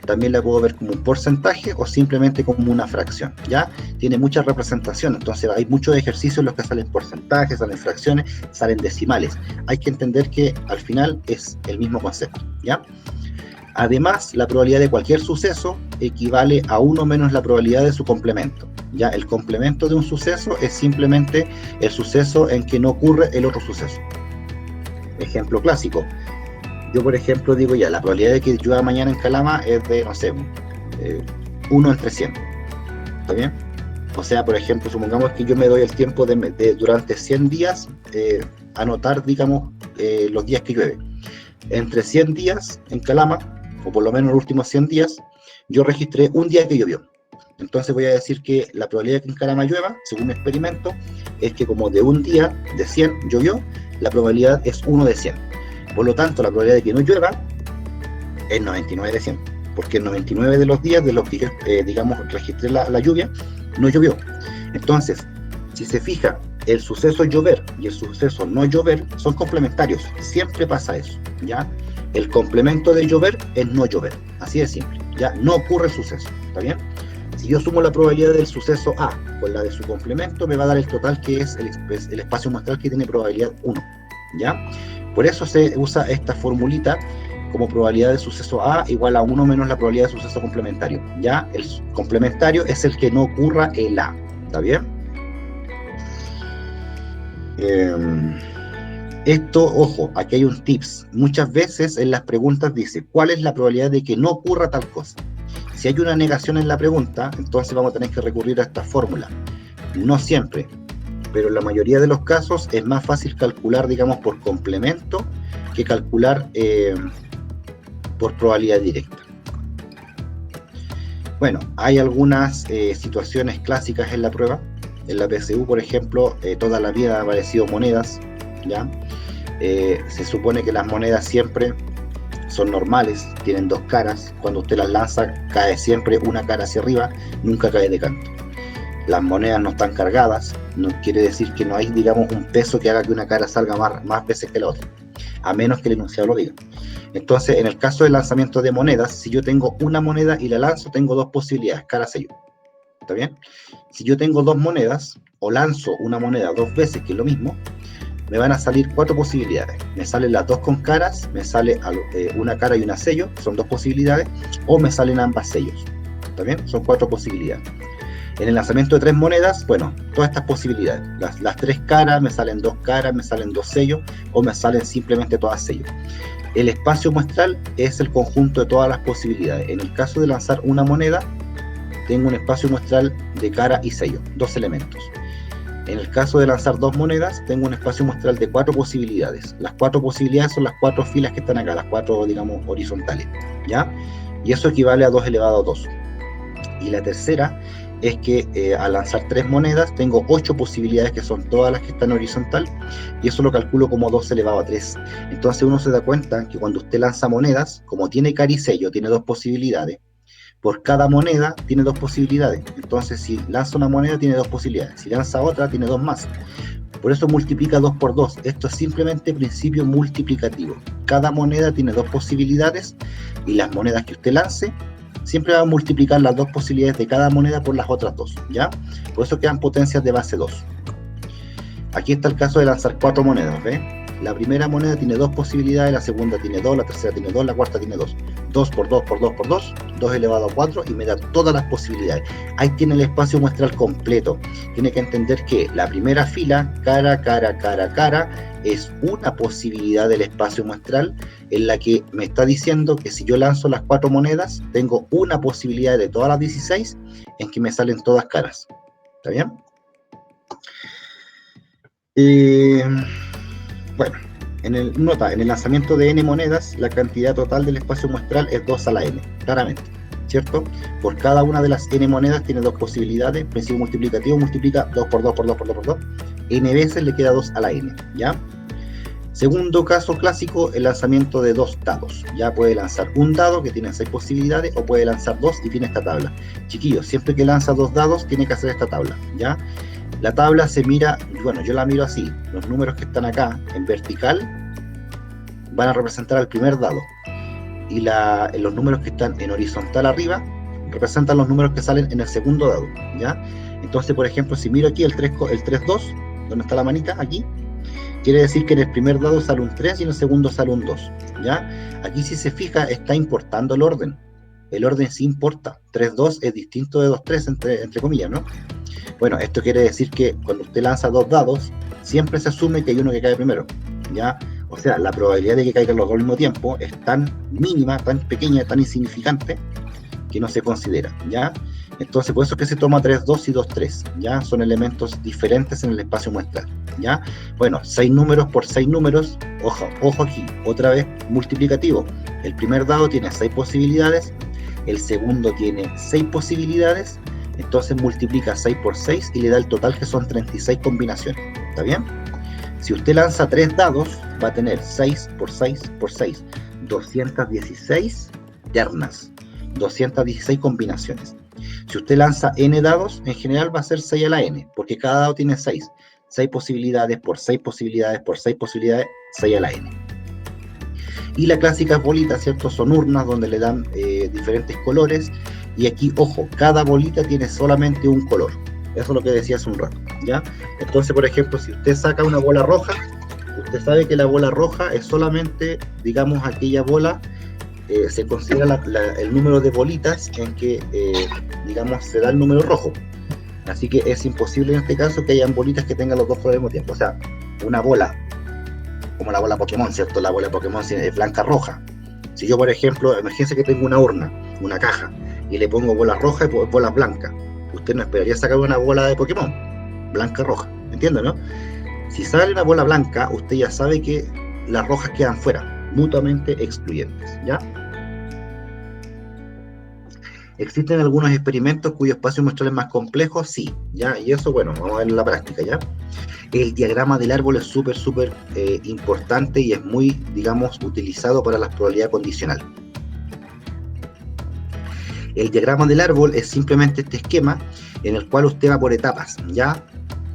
también la puedo ver como un porcentaje o simplemente como una fracción, ¿ya? Tiene mucha representación, entonces hay muchos ejercicios en los que salen porcentajes, salen fracciones, salen decimales. Hay que entender que al final es el mismo concepto, ¿ya? Además, la probabilidad de cualquier suceso equivale a 1 menos la probabilidad de su complemento. Ya, el complemento de un suceso es simplemente el suceso en que no ocurre el otro suceso. Ejemplo clásico. Yo, por ejemplo, digo ya, la probabilidad de que llueva mañana en Calama es de, no sé, 1 entre 100. ¿Está bien? O sea, por ejemplo, supongamos que yo me doy el tiempo de durante 100 días anotar, digamos, los días que llueve. Entre 100 días en Calama, o por lo menos los últimos 100 días, yo registré un día que llovió. Entonces voy a decir que la probabilidad de que en Calama llueva, según mi experimento, es que como de un día de 100 llovió, la probabilidad es 1 de 100. Por lo tanto, la probabilidad de que no llueva es 99 de 100, porque en 99 de los días de los que yo, digamos, registré la lluvia, no llovió. Entonces, si se fija, el suceso llover y el suceso no llover son complementarios, siempre pasa eso, ¿ya? El complemento de llover es no llover, así de simple, ya no ocurre el suceso, ¿está bien? Si yo sumo la probabilidad del suceso A con la de su complemento, me va a dar el total, que es el espacio muestral, que tiene probabilidad 1, ¿ya? Por eso se usa esta formulita como probabilidad de suceso A igual a 1 menos la probabilidad de suceso complementario, ¿ya? El complementario es el que no ocurra el A, ¿está bien? Esto, ojo, aquí hay un tips. Muchas veces en las preguntas dice, ¿cuál es la probabilidad de que no ocurra tal cosa? Si hay una negación en la pregunta, entonces vamos a tener que recurrir a esta fórmula. No siempre, pero en la mayoría de los casos es más fácil calcular, digamos, por complemento que calcular por probabilidad directa. Bueno, hay algunas situaciones clásicas en la prueba. En la PSU, por ejemplo, toda la vida han aparecido monedas, ¿ya? Se supone que las monedas siempre son normales, tienen dos caras. Cuando usted las lanza, cae siempre una cara hacia arriba, nunca cae de canto. Las monedas no están cargadas, no quiere decir que no hay, digamos, un peso que haga que una cara salga más veces que la otra, a menos que el enunciado lo diga. Entonces, en el caso del lanzamiento de monedas, si yo tengo una moneda y la lanzo, tengo dos posibilidades, cara-sello. ¿Está bien? Si yo tengo dos monedas, o lanzo una moneda dos veces, que es lo mismo, me van a salir 4 posibilidades. Me salen las dos con caras, me sale una cara y una sello, son 2 posibilidades, o me salen ambas sellos. ¿Está bien? Son 4 posibilidades. En el lanzamiento de 3 monedas, bueno, todas estas posibilidades. Las 3 caras, me salen 2 caras, me salen 2 sellos, o me salen simplemente todas sellos. El espacio muestral es el conjunto de todas las posibilidades. En el caso de lanzar una moneda, tengo un espacio muestral de cara y sello, 2 elementos. En el caso de lanzar 2 monedas, tengo un espacio muestral de 4 posibilidades. Las 4 posibilidades son las 4 filas que están acá, las 4, digamos, horizontales, ¿ya? Y eso equivale a 2 elevado a 2. Y la tercera es que al lanzar 3 monedas tengo 8 posibilidades, que son todas las que están horizontal, y eso lo calculo como 2 elevado a 3. Entonces uno se da cuenta que cuando usted lanza monedas, como tiene cara y sello, tiene 2 posibilidades. Por cada moneda tiene 2 posibilidades. Entonces si lanza una moneda tiene 2 posibilidades. Si lanza otra tiene 2 más. Por eso multiplica 2 por 2. Esto es simplemente principio multiplicativo. Cada moneda tiene 2 posibilidades y las monedas que usted lance siempre va a multiplicar las 2 posibilidades de cada moneda por las otras 2, ¿ya? Por eso quedan potencias de base 2. Aquí está el caso de lanzar 4 monedas, ¿ves? La primera moneda tiene 2 posibilidades, la segunda tiene 2, la tercera tiene 2, la cuarta tiene 2. 2 por 2 por 2 por 2, 2 elevado a 4, y me da todas las posibilidades. Ahí tiene el espacio muestral completo. Tiene que entender que la primera fila, cara, cara, cara, cara, es una posibilidad del espacio muestral en la que me está diciendo que si yo lanzo las 4 monedas, tengo una posibilidad de todas las 16 en que me salen todas caras. ¿Está bien? Bueno, en el lanzamiento de n monedas, la cantidad total del espacio muestral es 2 a la n, claramente, ¿cierto? Por cada una de las n monedas tiene 2 posibilidades, principio multiplicativo multiplica 2 por 2 por 2 por 2 por 2, n veces le queda 2 a la n, ¿ya? Segundo caso clásico, el lanzamiento de 2 dados. Ya puede lanzar un dado que tiene 6 posibilidades, o puede lanzar 2 y tiene esta tabla. Chiquillos, siempre que lanza 2 dados tiene que hacer esta tabla, ¿ya? La tabla se mira, bueno, yo la miro así. Los números que están acá en vertical van a representar al primer dado, y los números que están en horizontal arriba representan los números que salen en el segundo dado, ¿ya? Entonces, por ejemplo, si miro aquí el 3-2, donde está la manita, aquí, quiere decir que en el primer dado sale un 3 y en el segundo sale un 2, ¿ya? Aquí, si se fija, está importando el orden. El orden sí importa. 3-2 es distinto de 2-3, entre comillas, ¿no? Bueno, esto quiere decir que cuando usted lanza 2 dados, siempre se asume que hay uno que cae primero, ¿ya? O sea, la probabilidad de que caigan los dos al mismo tiempo es tan mínima, tan pequeña, tan insignificante, que no se considera, ¿ya? Entonces, por eso es que se toma 3-2 y 2-3, ¿ya? Son elementos diferentes en el espacio muestral, ¿ya? Bueno, 6 números por 6 números, ojo aquí, otra vez multiplicativo. El primer dado tiene 6 posibilidades, el segundo tiene 6 posibilidades, entonces multiplica 6 por 6 y le da el total, que son 36 combinaciones, ¿está bien? Si usted lanza 3 dados, va a tener 6 por 6 por 6, 216 ternas, 216 combinaciones. Si usted lanza n dados, en general va a ser 6 a la n, porque cada dado tiene 6. 6 posibilidades por 6 posibilidades por 6 posibilidades, 6 a la n. Y la clásica bolita, ¿cierto? Son urnas donde le dan diferentes colores. Y aquí, ojo, cada bolita tiene solamente un color. Eso es lo que decía hace un rato, ¿ya? Entonces, por ejemplo, si usted saca una bola roja, usted sabe que la bola roja es solamente, digamos, aquella bola, se considera el número de bolitas en que, digamos, se da el número rojo. Así que es imposible en este caso que hayan bolitas que tengan los dos colores al mismo tiempo. O sea, una bola, como la bola Pokémon, ¿cierto? La bola Pokémon es blanca-roja. Si yo, por ejemplo, imagínense que tengo una urna, una caja, y le pongo bolas rojas y bolas blancas, usted no esperaría sacar una bola de Pokémon blanca-roja, ¿entiende, no? Si sale una bola blanca, usted ya sabe que las rojas quedan fuera, mutuamente excluyentes, ¿ya? ¿Existen algunos experimentos cuyo espacio muestral es más complejo? Sí, ¿ya? Y eso, bueno, vamos a ver en la práctica, ¿ya? El diagrama del árbol es súper importante y es muy, digamos, utilizado para la probabilidad condicional. El diagrama del árbol es simplemente este esquema en el cual usted va por etapas, ¿ya?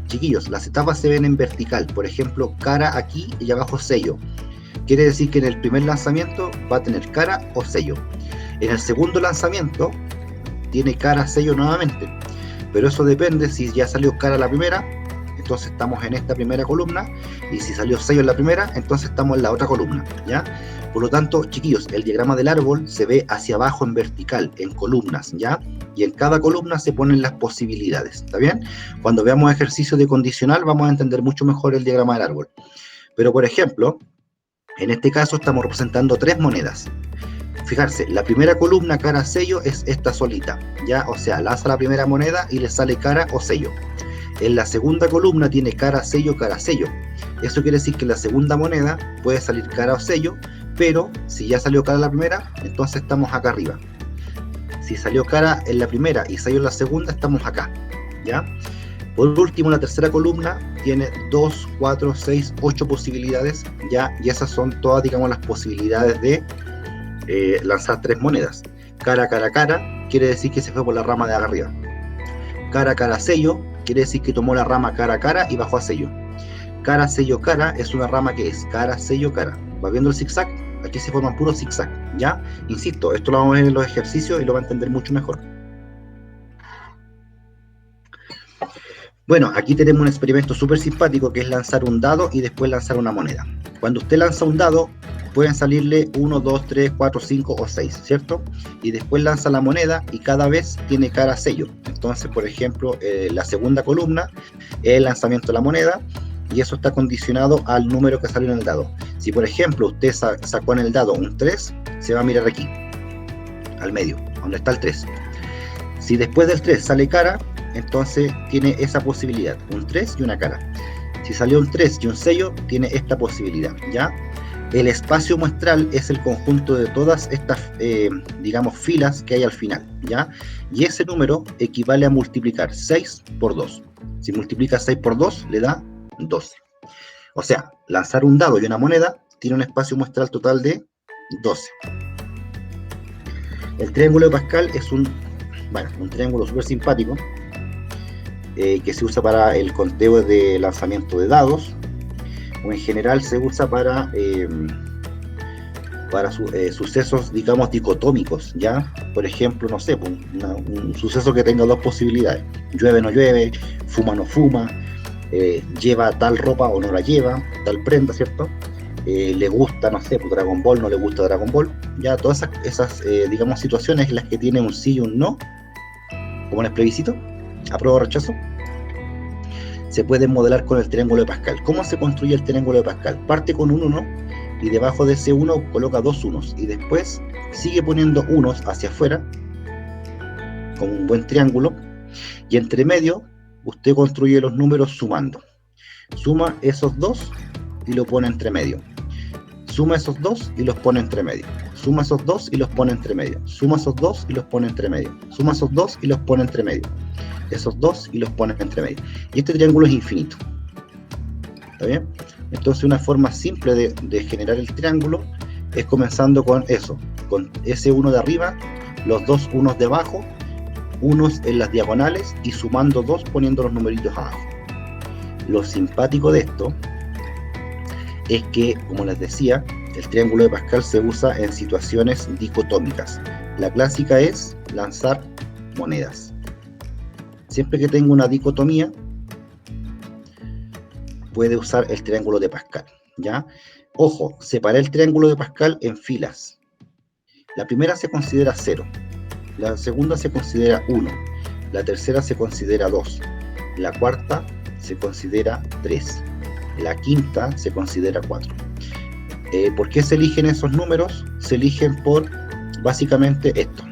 Chiquillos, las etapas se ven en vertical, por ejemplo, cara aquí y abajo sello. Quiere decir que en el primer lanzamiento va a tener cara o sello. En el segundo lanzamiento tiene cara, sello nuevamente, pero eso depende. Si ya salió cara la primera, entonces estamos en esta primera columna, y si salió sello en la primera, entonces estamos en la otra columna, ¿ya? Por lo tanto, chiquillos, el diagrama del árbol se ve hacia abajo en vertical, en columnas, ¿ya? Y en cada columna se ponen las posibilidades, ¿está bien? Cuando veamos ejercicios de condicional vamos a entender mucho mejor el diagrama del árbol. Pero, por ejemplo, en este caso estamos representando 3 monedas. Fijarse, la primera columna, cara, sello, es esta solita, ¿ya? O sea, lanza la primera moneda y le sale cara o sello. En la segunda columna tiene cara, sello, cara, sello. Eso quiere decir que en la segunda moneda puede salir cara o sello, pero si ya salió cara la primera, entonces estamos acá arriba. Si salió cara en la primera y salió en la segunda, estamos acá, ¿ya? Por último, la tercera columna tiene 2, 4, 6, 8 posibilidades, ¿ya? Y esas son todas, digamos, las posibilidades de lanzar 3 monedas. Cara, cara, cara, quiere decir que se fue por la rama de arriba. Cara, cara, sello, quiere decir que tomó la rama cara a cara y bajó a sello. Cara, sello, cara, es una rama que es cara, sello, cara. ¿Va viendo el zigzag? Aquí se forman puros zigzag, ¿ya? Insisto, esto lo vamos a ver en los ejercicios y lo va a entender mucho mejor. Bueno, aquí tenemos un experimento súper simpático que es lanzar un dado y después lanzar una moneda. Cuando usted lanza un dado, pueden salirle 1, 2, 3, 4, 5 o 6, ¿cierto? Y después lanza la moneda y cada vez tiene cara sello. Entonces, por ejemplo, la segunda columna es el lanzamiento de la moneda y eso está condicionado al número que salió en el dado. Si, por ejemplo, usted sacó en el dado un 3, se va a mirar aquí, al medio, donde está el 3. Si después del 3 sale cara, entonces tiene esa posibilidad, un 3 y una cara. Si salió un 3 y un sello, tiene esta posibilidad, ¿ya? El espacio muestral es el conjunto de todas estas, digamos, filas que hay al final, ¿ya? Y ese número equivale a multiplicar 6 por 2. Si multiplica 6 por 2, le da 12. O sea, lanzar un dado y una moneda tiene un espacio muestral total de 12. El triángulo de Pascal es un triángulo súper simpático, que se usa para el conteo de lanzamiento de dados, o en general se usa para sucesos, digamos, dicotómicos, ¿ya? Por ejemplo, no sé, un suceso que tenga dos posibilidades, llueve, no llueve, fuma, no fuma, lleva tal ropa o no la lleva, tal prenda, ¿cierto? Le gusta, no sé, Dragon Ball, no le gusta Dragon Ball, ya todas esas digamos, situaciones en las que tiene un sí y un no, como en el plebiscito, apruebo o rechazo, se pueden modelar con el triángulo de Pascal. ¿Cómo se construye el triángulo de Pascal? Parte con un 1 y debajo de ese 1 coloca 2 unos y después sigue poniendo unos hacia afuera como un buen triángulo y entre medio usted construye los números sumando. Suma esos 2 y lo pone entre medio. Suma esos 2 y los pone entre medio. Suma esos 2 y los pone entre medio. Suma esos 2 y los pone entre medio. Suma esos 2 y los pone entre medio. Esos 2 y los pone entre medio. Y este triángulo es infinito. ¿Está bien? Entonces una forma simple de generar el triángulo es comenzando con eso, con ese 1 de arriba, los 2 unos de abajo, unos en las diagonales y sumando 2 poniendo los numeritos abajo. Lo simpático de esto es que, como les decía, el triángulo de Pascal se usa en situaciones dicotómicas. La clásica es lanzar monedas. Siempre que tenga una dicotomía, puede usar el triángulo de Pascal, ¿ya? Ojo, separé el triángulo de Pascal en filas. La primera se considera 0, la segunda se considera 1, la tercera se considera 2, la cuarta se considera 3, la quinta se considera 4. ¿Por qué se eligen esos números? Se eligen por, básicamente, esto.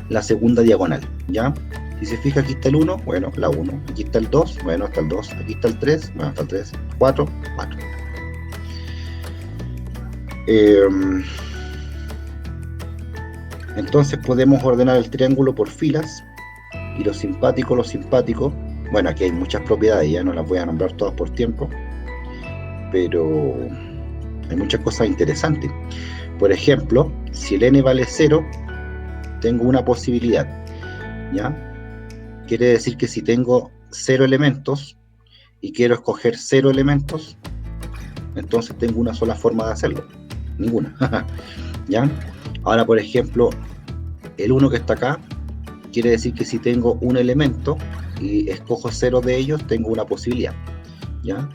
La segunda diagonal, ¿ya? Si se fija, aquí está el 1, bueno, la 1. Aquí está el 2, bueno, está el 2. Aquí está el 3, bueno, está el 3. 4, 4. Entonces podemos ordenar el triángulo por filas. Y lo simpático, bueno, aquí hay muchas propiedades, ya no las voy a nombrar todas por tiempo, pero hay muchas cosas interesantes. Por ejemplo, si el n vale 0, tengo una posibilidad, ¿ya? Quiere decir que si tengo 0 elementos y quiero escoger 0 elementos, entonces tengo una sola forma de hacerlo, ninguna. ¿Ya? Ahora, por ejemplo, el 1 que está acá, quiere decir que si tengo un elemento y escojo 0 de ellos, tengo una posibilidad, ¿ya?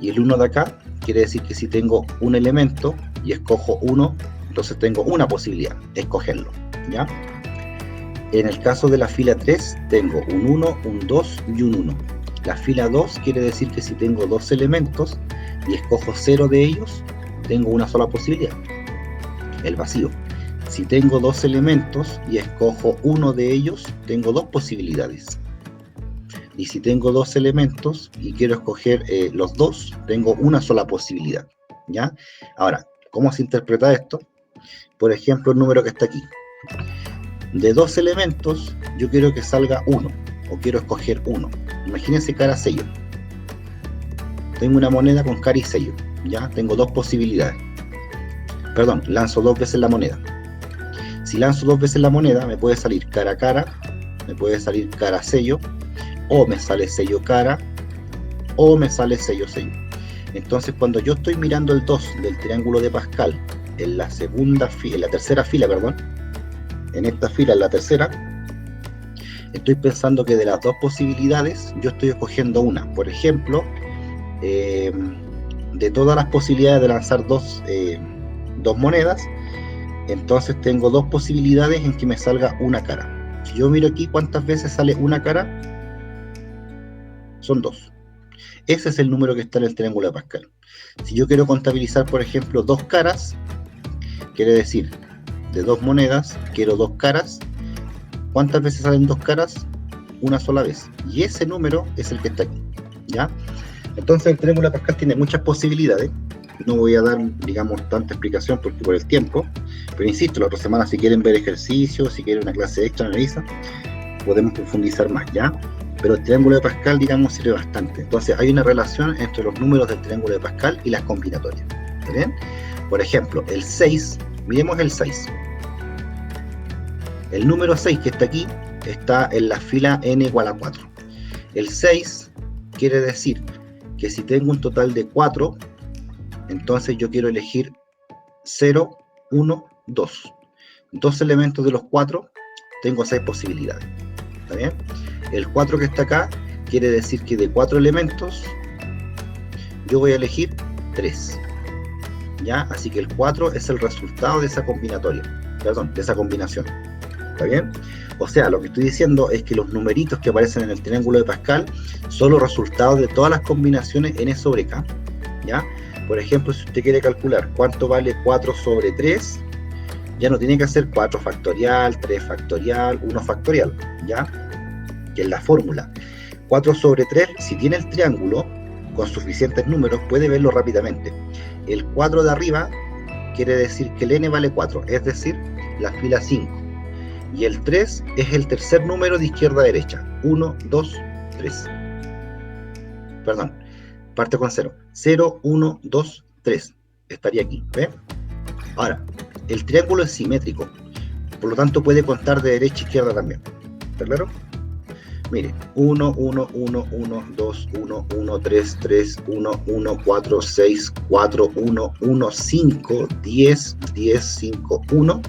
Y el 1 de acá, quiere decir que si tengo un elemento y escojo 1, entonces tengo una posibilidad, escogerlo, ¿ya? En el caso de la fila 3, tengo un 1, un 2 y un 1. La fila 2 quiere decir que si tengo 2 elementos y escojo 0 de ellos, tengo una sola posibilidad, el vacío. Si tengo 2 elementos y escojo 1 de ellos, tengo 2 posibilidades. Y si tengo 2 elementos y quiero escoger los 2, tengo una sola posibilidad, ¿ya? Ahora, ¿cómo se interpreta esto? Por ejemplo, el número que está aquí, De 2 elementos, yo quiero que salga uno, o quiero escoger uno. Imagínense cara sello. Tengo una moneda con cara y sello, ¿ya? Tengo 2 posibilidades. Perdón, lanzo 2 veces la moneda. Si lanzo 2 veces la moneda, me puede salir cara a cara, me puede salir cara sello, o me sale sello cara, o me sale sello sello. Entonces, cuando yo estoy mirando el 2 del triángulo de Pascal en la tercera fila, perdón, en esta fila, en la tercera, estoy pensando que de las 2 posibilidades yo estoy escogiendo una. Por ejemplo, de todas las posibilidades de lanzar 2 monedas, entonces tengo 2 posibilidades en que me salga una cara. Si yo miro aquí cuántas veces sale una cara, son 2. Ese es el número que está en el triángulo de Pascal. Si yo quiero contabilizar, por ejemplo, 2 caras, quiere decir, de 2 monedas, quiero 2 caras. ¿Cuántas veces salen 2 caras? Una sola vez. Y ese número es el que está aquí, ¿ya? Entonces el triángulo de Pascal tiene muchas posibilidades. No voy a dar, digamos, tanta explicación porque por el tiempo. Pero insisto, la otra semana, si quieren ver ejercicios, si quieren una clase extra en la ISA, podemos profundizar más, ¿ya? Pero el triángulo de Pascal, digamos, sirve bastante. Entonces hay una relación entre los números del triángulo de Pascal y las combinatorias. ¿Está bien? Por ejemplo, el 6, miremos el 6. El número 6 que está aquí, está en la fila n igual a 4. El 6 quiere decir que si tengo un total de 4, entonces yo quiero elegir 0, 1, 2. 2 elementos de los 4, tengo 6 posibilidades. ¿Está bien? El 4 que está acá quiere decir que de 4 elementos yo voy a elegir 3. ¿Ya? Así que el 4 es el resultado de esa combinatoria. Perdón, de esa combinación. ¿Está bien? O sea, lo que estoy diciendo es que los numeritos que aparecen en el triángulo de Pascal son los resultados de todas las combinaciones n sobre k. ¿Ya? Por ejemplo, si usted quiere calcular cuánto vale 4 sobre 3, ya no tiene que hacer 4 factorial, 3 factorial, 1 factorial, ¿ya? Que es la fórmula. 4 sobre 3, si tiene el triángulo con suficientes números, puede verlo rápidamente. El 4 de arriba quiere decir que el n vale 4, es decir, la fila 5. Y el 3 es el tercer número de izquierda a derecha. 1, 2, 3. Perdón, parte con 0. 0, 1, 2, 3. Estaría aquí, ¿ve? Ahora, el triángulo es simétrico, por lo tanto puede contar de derecha a izquierda también. ¿Está claro? Mire, 1, 1, 1, 1, 2, 1, 1, 3, 3, 1, 1, 4, 6, 4, 1, 1, 5, 10, 10, 5, 1,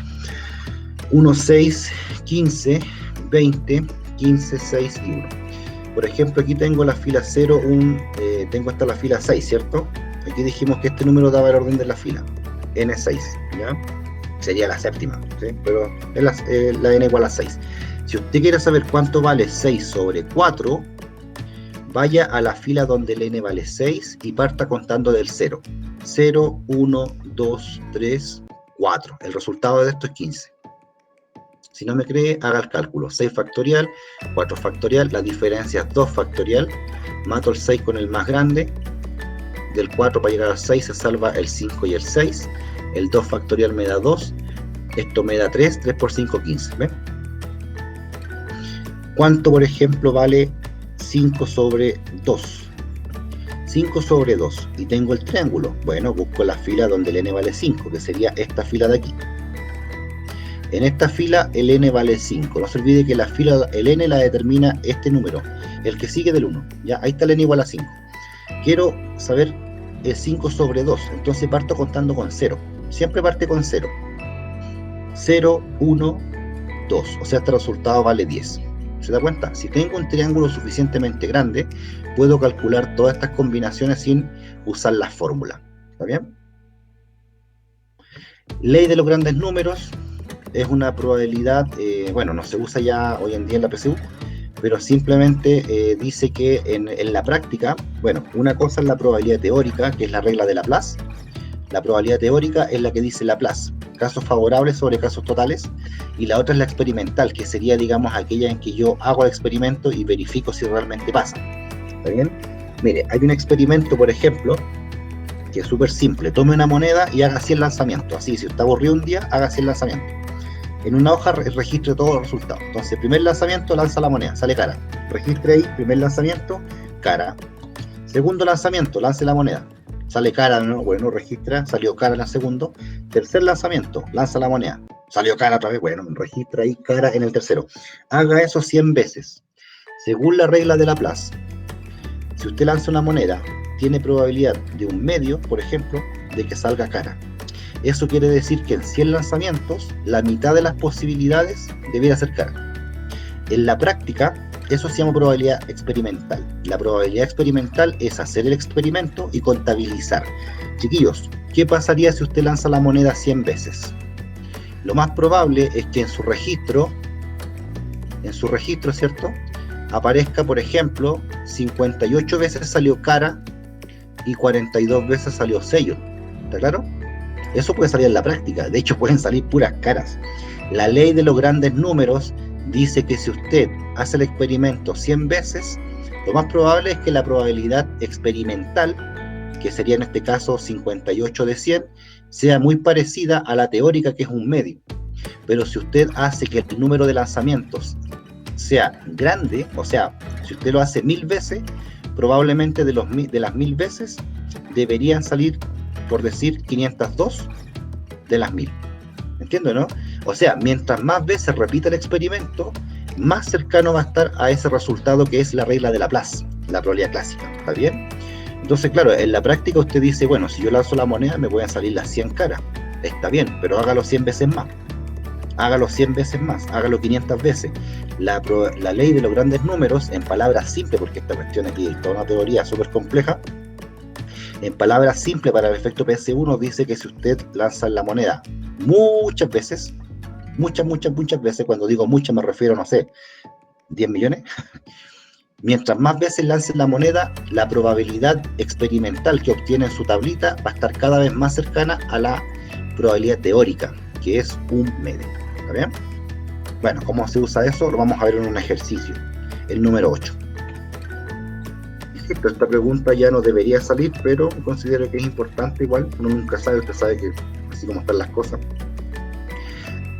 1, 6, 15, 20, 15, 6 y 1. Por ejemplo, aquí tengo la fila 0, tengo hasta la fila 6, ¿cierto? Aquí dijimos que este número daba el orden de la fila, N6, ¿ya? Sería la séptima, ¿sí? Pero es la N igual a 6. Si usted quiere saber cuánto vale 6 sobre 4, vaya a la fila donde el n vale 6 y parta contando del 0. 0, 1, 2, 3, 4. El resultado de esto es 15. Si no me cree, haga el cálculo. 6 factorial, 4 factorial, la diferencia es 2 factorial. Mato el 6 con el más grande. Del 4 para llegar al 6 se salva el 5 y el 6. El 2 factorial me da 2. Esto me da 3. 3 por 5, 15. ¿Ven? ¿Cuánto, por ejemplo, vale 5 sobre 2? 5 sobre 2. Y tengo el triángulo. Bueno, busco la fila donde el n vale 5, que sería esta fila de aquí. En esta fila el n vale 5. No se olvide que la fila, el n la determina este número, el que sigue del 1. ¿Ya? Ahí está el n igual a 5. Quiero saber el 5 sobre 2. Entonces parto contando con 0. Siempre parte con 0. 0, 1, 2. O sea, este resultado vale 10. ¿Se da cuenta? Si tengo un triángulo suficientemente grande, puedo calcular todas estas combinaciones sin usar la fórmula. ¿Está bien? Ley de los grandes números es una probabilidad, bueno, no se usa ya hoy en día en la PSU, pero simplemente dice que en la práctica, bueno, una cosa es la probabilidad teórica, que es la regla de Laplace. La probabilidad teórica es la que dice Laplace, casos favorables sobre casos totales, y la otra es la experimental, que sería, digamos, aquella en que yo hago el experimento y verifico si realmente pasa. ¿Está bien? Mire, hay un experimento, por ejemplo, que es súper simple. Tome una moneda y haga 100 lanzamientos. Así, si está aburrido un día, haga 100 lanzamientos. En una hoja registre todos los resultados. Entonces, primer lanzamiento, lanza la moneda, sale cara. Registre ahí, primer lanzamiento, cara. Segundo lanzamiento, lance la moneda, sale cara, ¿no? Bueno, registra, salió cara en el segundo. Tercer lanzamiento, lanza la moneda, salió cara otra vez, bueno, registra ahí cara en el tercero. Haga eso 100 veces. Según la regla de Laplace, si usted lanza una moneda, tiene probabilidad de un medio, por ejemplo, de que salga cara. Eso quiere decir que en 100 lanzamientos, la mitad de las posibilidades debiera ser cara. En la práctica, eso se llama probabilidad experimental. La probabilidad experimental es hacer el experimento y contabilizar. Chiquillos, ¿qué pasaría si usted lanza la moneda 100 veces? Lo más probable es que en su registro, ¿cierto?, aparezca, por ejemplo, 58 veces salió cara y 42 veces salió sello. ¿Está claro? Eso puede salir en la práctica. De hecho, pueden salir puras caras. La ley de los grandes números dice que si usted hace el experimento 100 veces, lo más probable es que la probabilidad experimental, que sería en este caso 58 de 100, sea muy parecida a la teórica, que es un medio. Pero si usted hace que el número de lanzamientos sea grande, o sea, si usted lo hace 1000 veces, probablemente de las 1000 veces deberían salir, por decir, 502 de las 1000. ¿Entiendo, no? O sea, mientras más veces repita el experimento, más cercano va a estar a ese resultado, que es la regla de Laplace, la probabilidad clásica. ¿Está bien? Entonces, claro, en la práctica usted dice, bueno, si yo lanzo la moneda me pueden salir las 100 caras. Está bien, pero hágalo 100 veces más. Hágalo 100 veces más, hágalo 500 veces. La ley de los grandes números, en palabras simples, porque esta cuestión aquí es toda una teoría súper compleja, en palabras simples para el efecto PS1 dice que si usted lanza la moneda muchas veces, muchas veces, cuando digo muchas me refiero, no sé, 10 millones, mientras más veces lance la moneda, la probabilidad experimental que obtiene en su tablita va a estar cada vez más cercana a la probabilidad teórica, que es un medio. ¿Está bien? Bueno, ¿cómo se usa eso? Lo vamos a ver en un ejercicio, el número 8. Esta pregunta ya no debería salir, pero considero que es importante igual. Uno nunca sabe, usted sabe que así como están las cosas,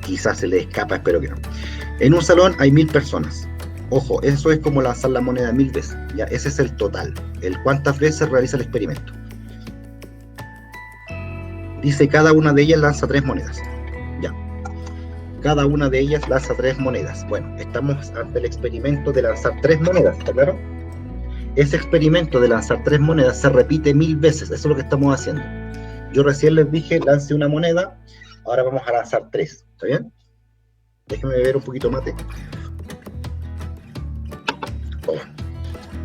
quizás se le escapa, espero que no. En un salón hay 1000 personas. Ojo, eso es como lanzar la moneda 1000 veces. Ya, ese es el total, el cuántas veces realiza el experimento. Dice, cada una de ellas lanza 3 monedas. Ya, cada una de ellas lanza 3 monedas. Bueno, estamos ante el experimento de lanzar 3 monedas, ¿está claro? Ese experimento de lanzar 3 monedas se repite 1000 veces, eso es lo que estamos haciendo. Yo recién les dije, lance una moneda, ahora vamos a lanzar 3, ¿está bien? Déjenme beber un poquito mate. Oh,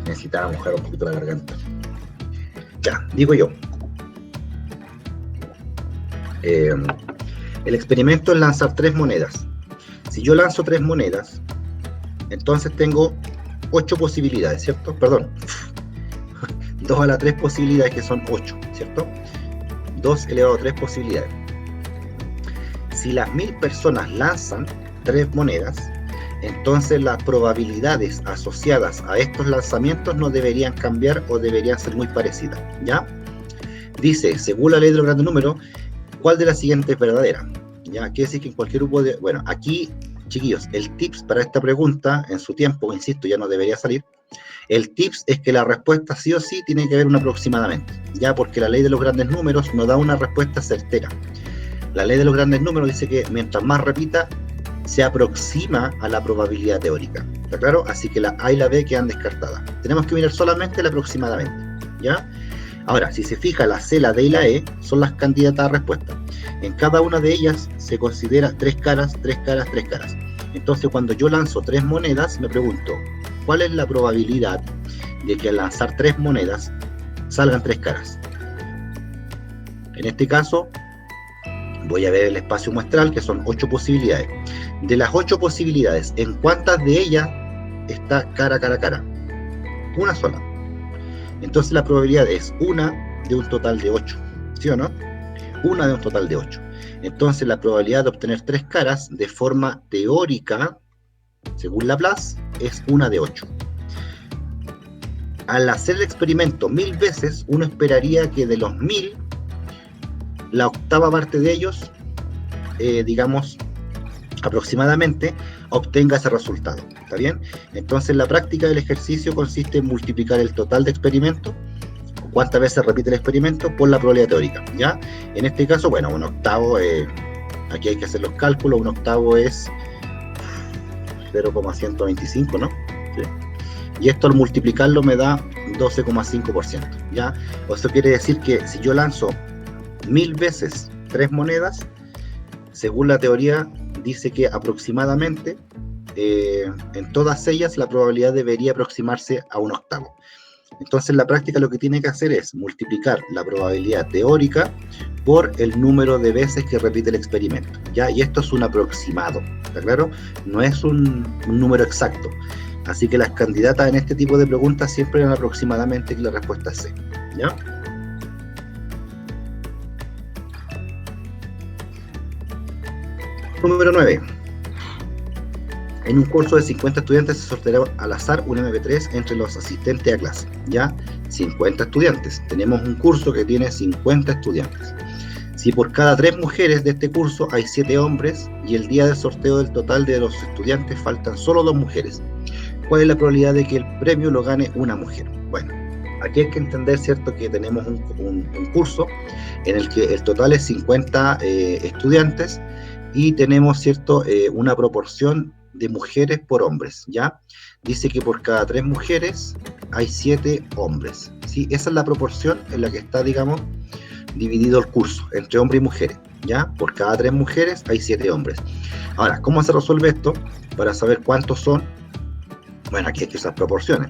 necesitaba mojar un poquito la garganta. Ya, digo yo. El experimento es lanzar 3 monedas. Si yo lanzo 3 monedas, entonces tengo 8 posibilidades, ¿cierto? Perdón, 2 a la 3 posibilidades, que son 8, ¿cierto? 2 elevado a 3 posibilidades. Si las 1000 personas lanzan 3 monedas, entonces las probabilidades asociadas a estos lanzamientos no deberían cambiar o deberían ser muy parecidas, ¿ya? Dice, según la ley de los grandes números, ¿cuál de las siguientes es verdadera? ¿Ya? Quiere decir que en cualquier grupo de... Bueno, aquí, chiquillos, el tips para esta pregunta, en su tiempo, insisto, ya no debería salir. El tips es que la respuesta sí o sí tiene que haber un aproximadamente, ya, porque la ley de los grandes números no da una respuesta certera. La ley de los grandes números dice que mientras más repita, se aproxima a la probabilidad teórica. ¿Está claro? Así que la A y la B quedan descartadas. Tenemos que mirar solamente el aproximadamente, ¿ya? Ahora, si se fija, la C, la D y la E son las candidatas a respuesta. En cada una de ellas se considera 3 caras, 3 caras, 3 caras. Entonces, cuando yo lanzo 3 monedas, me pregunto, ¿cuál es la probabilidad de que al lanzar 3 monedas salgan 3 caras? En este caso, voy a ver el espacio muestral, que son 8 posibilidades. De las 8 posibilidades, ¿en cuántas de ellas está cara, cara, cara? Una sola. Entonces la probabilidad es una de un total de 8, ¿sí o no? Una de un total de 8. Entonces la probabilidad de obtener 3 caras de forma teórica, según Laplace, es una de 8. Al hacer el experimento 1000 veces, uno esperaría que de los 1000, la octava parte de ellos, digamos, aproximadamente obtenga ese resultado, ¿está bien? Entonces la práctica del ejercicio consiste en multiplicar el total de experimentos, cuántas veces repite el experimento, por la probabilidad teórica, ¿ya? En este caso, bueno, un octavo, aquí hay que hacer los cálculos, un octavo es 0,125, ¿no? ¿Sí? Y esto al multiplicarlo me da 12,5%, ¿ya? Eso quiere decir que si yo lanzo 1000 veces 3 monedas, según la teoría, dice que aproximadamente en todas ellas la probabilidad debería aproximarse a un octavo. Entonces en la práctica lo que tiene que hacer es multiplicar la probabilidad teórica por el número de veces que repite el experimento, ¿ya? Y esto es un aproximado, ¿está claro? No es un número exacto. Así que las candidatas en este tipo de preguntas siempre eran aproximadamente que la respuesta es C, ¿ya? Número 9. En un curso de 50 estudiantes se sorteará al azar un MP3 entre los asistentes a clase, ¿ya? 50 estudiantes. Tenemos un curso que tiene 50 estudiantes. Si por cada 3 mujeres de este curso hay 7 hombres y el día del sorteo del total de los estudiantes faltan solo 2 mujeres, ¿cuál es la probabilidad de que el premio lo gane una mujer? Bueno, aquí hay que entender, ¿cierto?, que tenemos un curso en el que el total es 50 estudiantes y tenemos, ¿cierto?, una proporción de mujeres por hombres, ¿ya? Dice que por cada 3 mujeres hay 7 hombres, ¿sí? Esa es la proporción en la que está, digamos, dividido el curso, entre hombres y mujeres, ¿ya? Por cada 3 mujeres hay 7 hombres. Ahora, ¿cómo se resuelve esto? Para saber cuántos son, bueno, aquí hay que usar proporciones.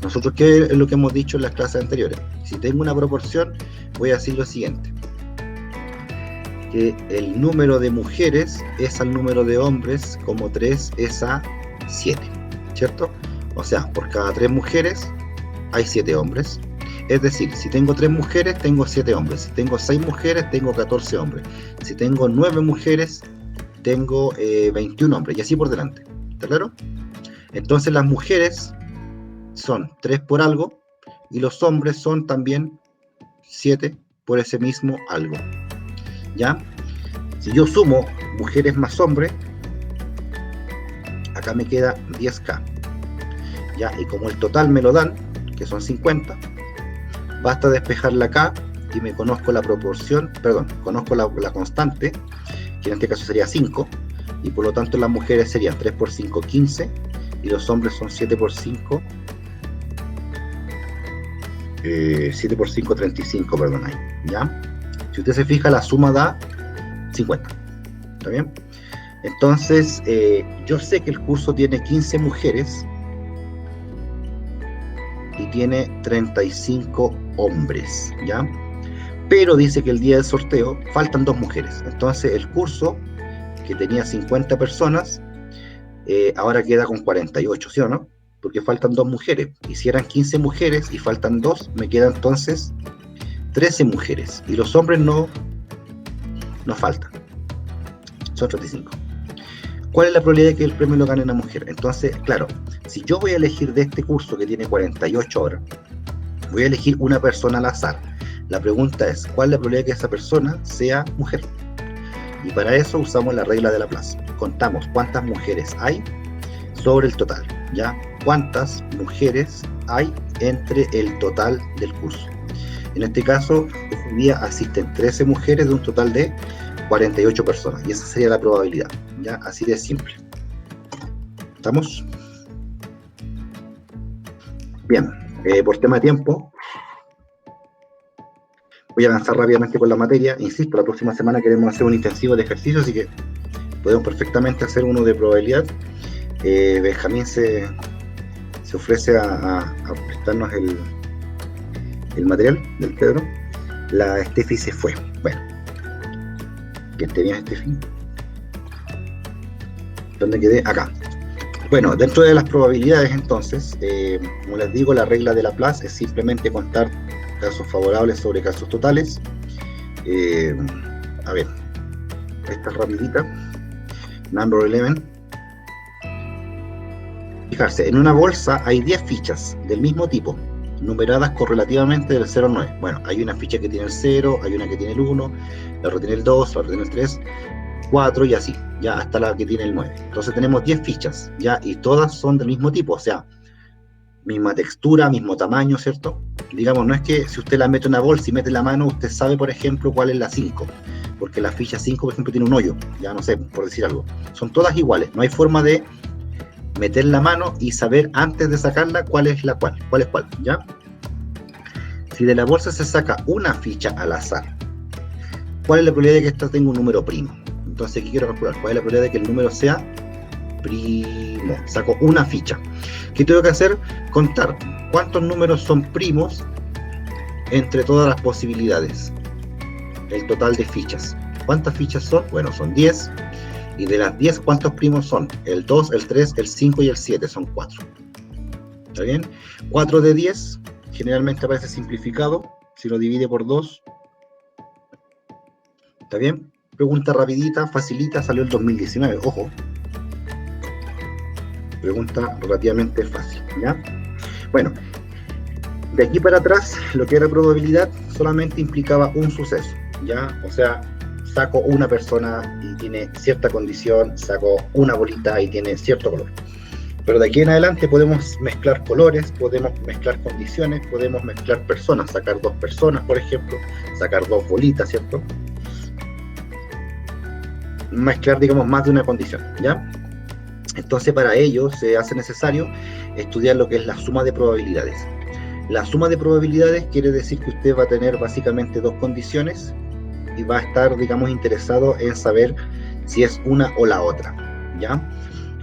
Nosotros, ¿qué es lo que hemos dicho en las clases anteriores? Si tengo una proporción, voy a decir lo siguiente, que el número de mujeres es al número de hombres, como 3 es a 7, ¿cierto? O sea, por cada 3 mujeres hay 7 hombres. Es decir, si tengo 3 mujeres, tengo 7 hombres. Si tengo 6 mujeres, tengo 14 hombres. Si tengo 9 mujeres, tengo 21 hombres. Y así por delante. ¿Está claro? Entonces las mujeres son 3 por algo y los hombres son también 7 por ese mismo algo, ¿ya? Si yo sumo mujeres más hombres, acá me queda 10K, ¿ya? Y como el total me lo dan, que son 50, basta despejar la K y me conozco la proporción, perdón, conozco la constante, que en este caso sería 5, y por lo tanto las mujeres serían 3 por 5, 15, y los hombres son 7 por 5, 7 por 5, 35, perdón, ahí, ¿ya? Si usted se fija, la suma da 50, ¿está bien? Entonces, yo sé que el curso tiene 15 mujeres y tiene 35 hombres, ¿ya? Pero dice que el día del sorteo faltan 2 mujeres. Entonces, el curso, que tenía 50 personas, ahora queda con 48, ¿sí o no? Porque faltan 2 mujeres. Y si eran 15 mujeres y faltan 2, me quedan entonces 13 mujeres. Y los hombres no faltan. Son 35. ¿Cuál es la probabilidad de que el premio lo gane una mujer? Entonces, claro, si yo voy a elegir de este curso que tiene 48 horas, voy a elegir una persona al azar. La pregunta es, ¿cuál es la probabilidad de que esa persona sea mujer? Y para eso usamos la regla de Laplace. Contamos cuántas mujeres hay sobre el total, ¿ya? ¿Cuántas mujeres hay entre el total del curso? En este caso, ese día asisten 13 mujeres de un total de 48 personas. Y esa sería la probabilidad, ¿ya? Así de simple. ¿Estamos? Bien, por tema de tiempo, voy a avanzar rápidamente con la materia. Insisto, la próxima semana queremos hacer un intensivo de ejercicio, así que podemos perfectamente hacer uno de probabilidad. Benjamín se ofrece a prestarnos el material del Pedro. La Steffi se fue. Bueno, que esté bien, Steffi. ¿Dónde quedé? Acá. Bueno, dentro de las probabilidades, entonces, como les digo, la regla de Laplace es simplemente contar casos favorables sobre casos totales. A ver, esta es rapidita. Number 11. Fijarse, en una bolsa hay 10 fichas del mismo tipo, numeradas correlativamente del 0 al 9. Bueno, hay una ficha que tiene el 0, hay una que tiene el 1, la otra tiene el 2, la otra tiene el 3, 4 y así. ya hasta la que tiene el 9. Entonces tenemos 10 fichas, ya, y todas son del mismo tipo, o sea, misma textura, mismo tamaño, ¿cierto? Digamos, no es que si usted la mete en una bolsa y mete la mano, usted sabe, por ejemplo, cuál es la 5, porque la ficha 5, por ejemplo, tiene un hoyo, ya no sé, por decir algo. Son todas iguales, no hay forma de meter la mano y saber antes de sacarla cuál es cuál, ¿ya? Si de la bolsa se saca una ficha al azar, ¿cuál es la probabilidad de que esta tenga un número primo? Entonces aquí quiero calcular cuál es la probabilidad de que el número sea primo. Saco una ficha. ¿Qué tengo que hacer? Contar cuántos números son primos entre todas las posibilidades. El total de fichas. ¿Cuántas fichas son? Bueno, son 10. Y de las 10, ¿cuántos primos son? El 2, el 3, el 5 y el 7. Son 4. ¿Está bien? 4 de 10 generalmente aparece simplificado. Si lo divide por 2. ¿Está bien? Pregunta rapidita, facilita, salió el 2019. Ojo. Pregunta relativamente fácil, ¿ya? Bueno, de aquí para atrás, lo que era probabilidad solamente implicaba un suceso, ¿ya? O sea, saco una persona y tiene cierta condición, saco una bolita y tiene cierto color. Pero de aquí en adelante podemos mezclar colores, podemos mezclar condiciones, podemos mezclar personas, sacar 2 personas, por ejemplo, sacar 2 bolitas, ¿cierto? Mezclar, digamos, más de una condición, ¿ya? Entonces, para ello se hace necesario estudiar lo que es la suma de probabilidades. La suma de probabilidades quiere decir que usted va a tener básicamente 2 condiciones y va a estar, digamos, interesado en saber si es una o la otra, ¿ya?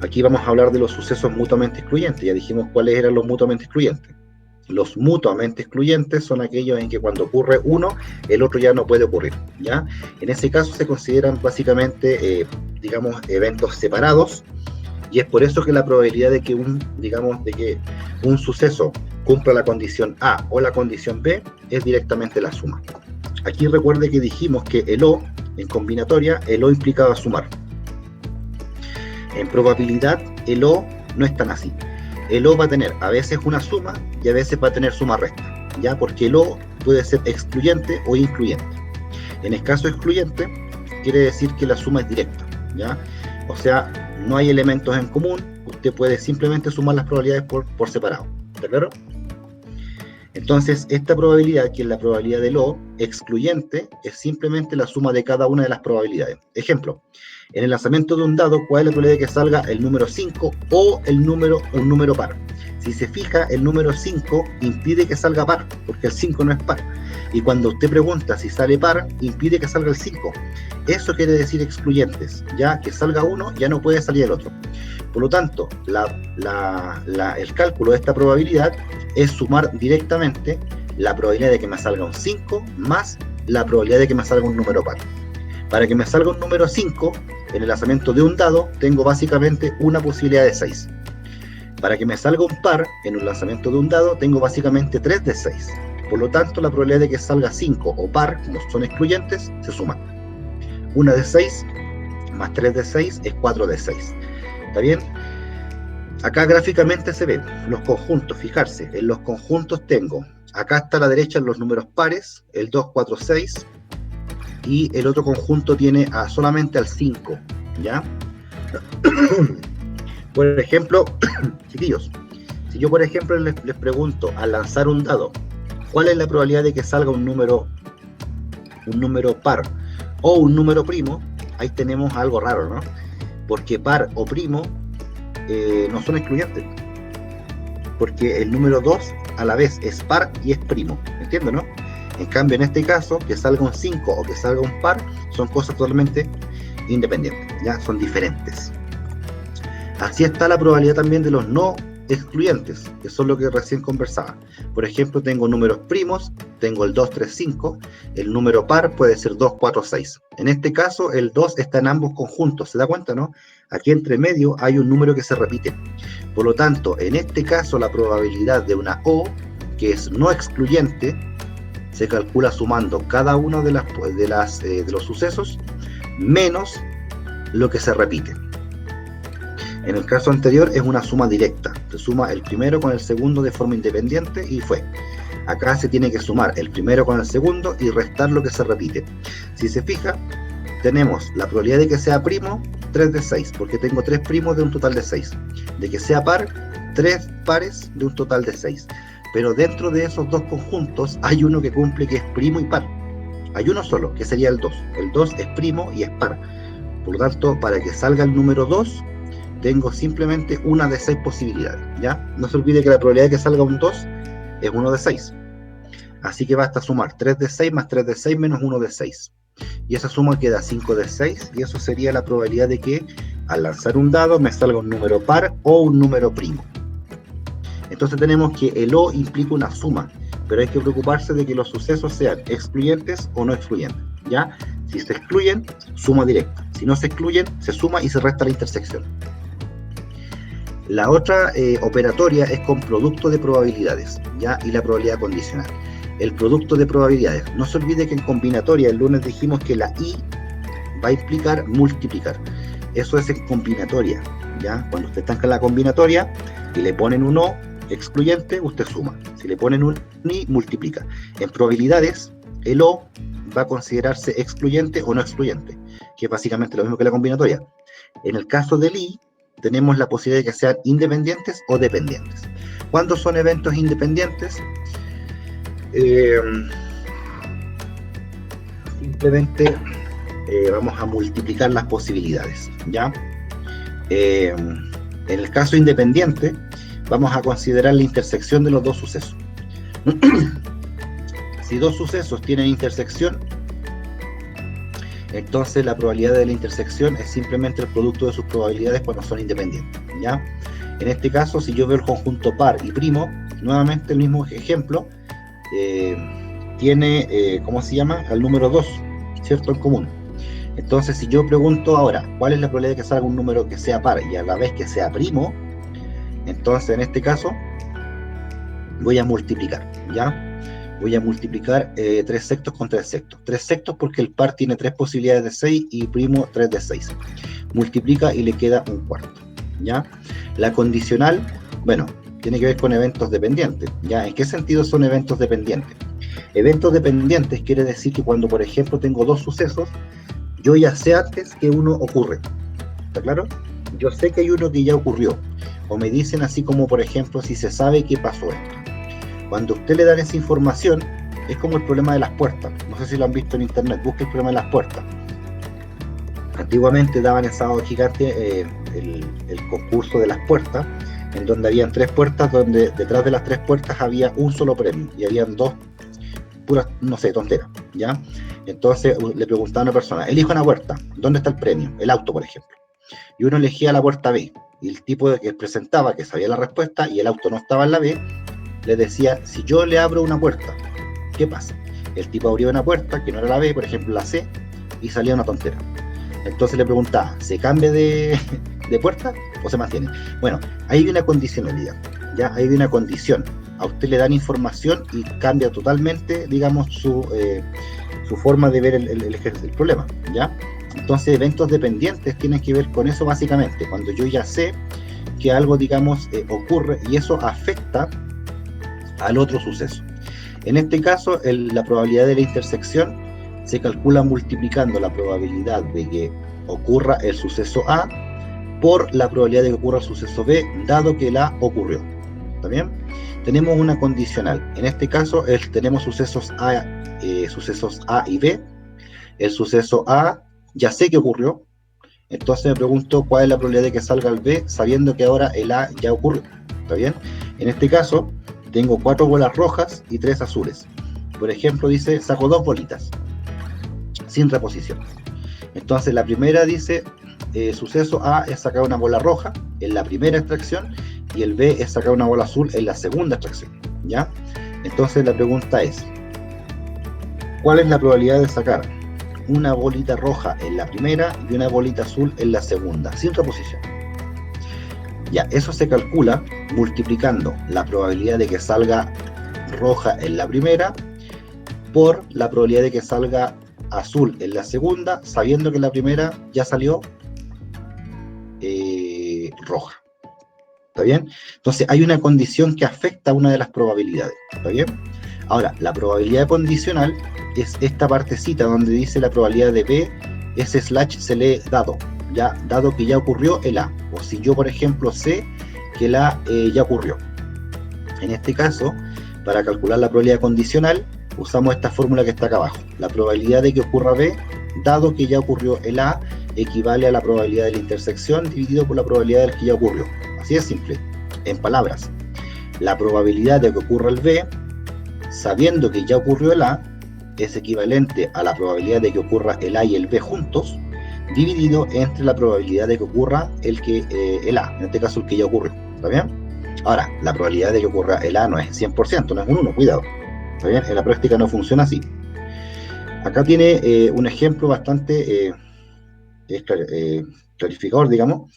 Aquí vamos a hablar de los sucesos mutuamente excluyentes. Ya dijimos cuáles eran los mutuamente excluyentes. Los mutuamente excluyentes son aquellos en que cuando ocurre uno, el otro ya no puede ocurrir, ¿ya? En ese caso se consideran básicamente, digamos, eventos separados. Y es por eso que la probabilidad de que un suceso cumpla la condición A o la condición B es directamente la suma. Aquí recuerde que dijimos que el O, en combinatoria, el O implicaba sumar. En probabilidad, el O no es tan así. El O va a tener a veces una suma y a veces va a tener suma-resta, ¿ya? Porque el O puede ser excluyente o incluyente. En el caso excluyente, quiere decir que la suma es directa, ¿ya? O sea, no hay elementos en común, usted puede simplemente sumar las probabilidades por separado, ¿está claro? Entonces, esta probabilidad, que es la probabilidad del O, excluyente, es simplemente la suma de cada una de las probabilidades. Ejemplo, en el lanzamiento de un dado, ¿cuál es la probabilidad de que salga el número 5 o un número par? Si se fija, el número 5 impide que salga par, porque el 5 no es par. Y cuando usted pregunta si sale par, impide que salga el 5. Eso quiere decir excluyentes, ya que salga uno, ya no puede salir el otro. Por lo tanto, el cálculo de esta probabilidad es sumar directamente la probabilidad de que me salga un 5 más la probabilidad de que me salga un número par. Para que me salga un número 5, en el lanzamiento de un dado, tengo básicamente una posibilidad de 6. Para que me salga un par, en un lanzamiento de un dado, tengo básicamente 3 de 6. Por lo tanto, la probabilidad de que salga 5 o par, como son excluyentes, se suman. 1 de 6 más 3 de 6 es 4 de 6. ¿Está bien? Acá gráficamente se ven los conjuntos. Fijarse, en los conjuntos tengo, acá está a la derecha los números pares, el 2, 4, 6, y el otro conjunto tiene solamente al 5, ¿ya? Por ejemplo, chiquillos, si yo por ejemplo les pregunto al lanzar un dado, ¿cuál es la probabilidad de que salga un número par o un número primo? Ahí tenemos algo raro, ¿no? Porque par o primo no son excluyentes, porque el número 2 a la vez es par y es primo, ¿entiendes, no? En cambio, en este caso, que salga un 5 o que salga un par, son cosas totalmente independientes, ya son diferentes. Así está la probabilidad también de los no excluyentes, que son lo que recién conversaba. Por ejemplo, tengo números primos, tengo el 2, 3, 5, el número par puede ser 2, 4, 6. En este caso, el 2 está en ambos conjuntos, ¿se da cuenta, no? Aquí entre medio hay un número que se repite. Por lo tanto, en este caso, la probabilidad de una O, que es no excluyente, se calcula sumando cada uno de los sucesos menos lo que se repite. En el caso anterior es una suma directa, se suma el primero con el segundo de forma independiente y fue. Acá se tiene que sumar el primero con el segundo y restar lo que se repite. Si se fija, tenemos la probabilidad de que sea primo, 3 de 6, porque tengo 3 primos de un total de 6. De que sea par, 3 pares de un total de 6. Pero dentro de esos dos conjuntos hay uno que cumple que es primo y par. Hay uno solo, que sería el 2. El 2 es primo y es par. Por lo tanto, para que salga el número 2, tengo simplemente una de 6 posibilidades, ¿ya? No se olvide que la probabilidad de que salga un 2 es 1 de 6. Así que basta sumar 3 de 6 más 3 de 6 menos 1 de 6. Y esa suma queda 5 de 6, y eso sería la probabilidad de que al lanzar un dado me salga un número par o un número primo. Entonces tenemos que el O implica una suma, pero hay que preocuparse de que los sucesos sean excluyentes o no excluyentes, ¿ya? Si se excluyen, suma directa. Si no se excluyen, se suma y se resta la intersección. La otra operatoria es con producto de probabilidades, ¿ya? Y la probabilidad condicional. El producto de probabilidades. No se olvide que en combinatoria, el lunes dijimos que la I va a implicar multiplicar. Eso es en combinatoria, ¿ya? Cuando usted está en la combinatoria y le ponen un O excluyente, usted suma. Si le ponen un I, multiplica. En probabilidades, el O va a considerarse excluyente o no excluyente, que es básicamente lo mismo que la combinatoria. En el caso del I, tenemos la posibilidad de que sean independientes o dependientes. ¿Cuándo son eventos independientes? Simplemente vamos a multiplicar las posibilidades, ¿ya? En el caso independiente, vamos a considerar la intersección de los dos sucesos. Si dos sucesos tienen intersección, entonces la probabilidad de la intersección es simplemente el producto de sus probabilidades cuando son independientes, ¿ya? En este caso, si yo veo el conjunto par y primo, nuevamente el mismo ejemplo, tiene, ¿cómo se llama? Al número 2, ¿cierto? En común. Entonces, si yo pregunto ahora, ¿cuál es la probabilidad de que salga un número que sea par y a la vez que sea primo? Entonces, en este caso, voy a multiplicar, ¿ya? Voy a multiplicar 3 sextos con 3 sextos. 3 sextos porque el par tiene 3 posibilidades de 6 y primo 3 de 6. Multiplica y le queda un cuarto, ¿ya? La condicional, bueno, tiene que ver con eventos dependientes, ¿ya? ¿En qué sentido son eventos dependientes? Eventos dependientes quiere decir que cuando, por ejemplo, tengo dos sucesos, yo ya sé antes que uno ocurre, ¿está claro? Yo sé que hay uno que ya ocurrió, o me dicen así como, por ejemplo, si se sabe que pasó esto. Cuando usted le dan esa información, es como el problema de las puertas. No sé si lo han visto en internet, busque el problema de las puertas. Antiguamente daban en Sábado Gigante el concurso de las puertas, en donde habían 3 puertas, donde detrás de las 3 puertas había un solo premio, y habían 2 puras, no sé, tonteras, ¿ya? Entonces le preguntaba a una persona, elija una puerta, ¿dónde está el premio? El auto, por ejemplo. Y uno elegía la puerta B, y el tipo que presentaba, que sabía la respuesta, y el auto no estaba en la B, le decía, si yo le abro una puerta, ¿qué pasa? El tipo abría una puerta, que no era la B, por ejemplo la C, y salía una tontera. Entonces le preguntaba, ¿se cambia de puerta o se mantiene? Bueno, hay una condicionalidad, ¿ya? Hay una condición. A usted le dan información y cambia totalmente, digamos, su forma de ver el problema, ¿ya? Entonces, eventos dependientes tienen que ver con eso básicamente, cuando yo ya sé que algo, digamos, ocurre y eso afecta al otro suceso. En este caso, la probabilidad de la intersección se calcula multiplicando la probabilidad de que ocurra el suceso A por la probabilidad de que ocurra el suceso B, dado que el A ocurrió. ¿Está bien? Tenemos una condicional. En este caso, tenemos sucesos A y B. El suceso A ya sé que ocurrió, entonces me pregunto cuál es la probabilidad de que salga el B, sabiendo que ahora el A ya ocurrió. ¿Está bien? En este caso, tengo 4 bolas rojas y 3 azules. Por ejemplo, dice, saco 2 bolitas, sin reposición. Entonces, la primera dice, suceso A es sacar una bola roja en la primera extracción, y el B es sacar una bola azul en la segunda extracción, ¿ya? Entonces, la pregunta es, ¿cuál es la probabilidad de sacar una bolita roja en la primera y una bolita azul en la segunda, sin reposición? Ya, eso se calcula multiplicando la probabilidad de que salga roja en la primera por la probabilidad de que salga azul en la segunda, sabiendo que la primera ya salió roja. ¿Está bien? Entonces hay una condición que afecta a una de las probabilidades. ¿Está bien? Ahora, la probabilidad condicional es esta partecita donde dice la probabilidad de B es / se lee dado, ya, dado que ya ocurrió el A, o si yo, por ejemplo, sé que el A ya ocurrió. En este caso, para calcular la probabilidad condicional, usamos esta fórmula que está acá abajo. La probabilidad de que ocurra B, dado que ya ocurrió el A, equivale a la probabilidad de la intersección dividido por la probabilidad del que ya ocurrió. Así de simple, en palabras. La probabilidad de que ocurra el B, sabiendo que ya ocurrió el A, es equivalente a la probabilidad de que ocurra el A y el B juntos, dividido entre la probabilidad de que ocurra el A, en este caso el que ya ocurrió. ¿Está bien? Ahora, la probabilidad de que ocurra el A no es 100%, no es un 1, cuidado. ¿Está bien? En la práctica no funciona así. Acá tiene un ejemplo bastante clarificador, digamos.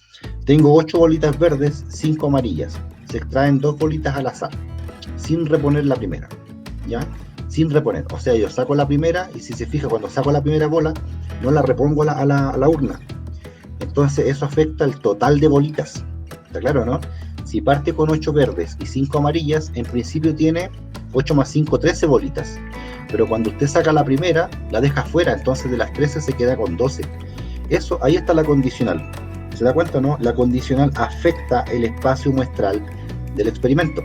Tengo 8 bolitas verdes, 5 amarillas. Se extraen 2 bolitas al azar, sin reponer la primera, ¿ya? Sin reponer. O sea, yo saco la primera y si se fija, cuando saco la primera bola, no la repongo a la urna. Entonces eso afecta el total de bolitas. ¿Está claro, no? Si parte con 8 verdes y 5 amarillas, en principio tiene 8 más 5, 13 bolitas. Pero cuando usted saca la primera, la deja fuera, entonces de las 13 se queda con 12. Eso, ahí está la condicional. ¿Se da cuenta, no? La condicional afecta el espacio muestral del experimento.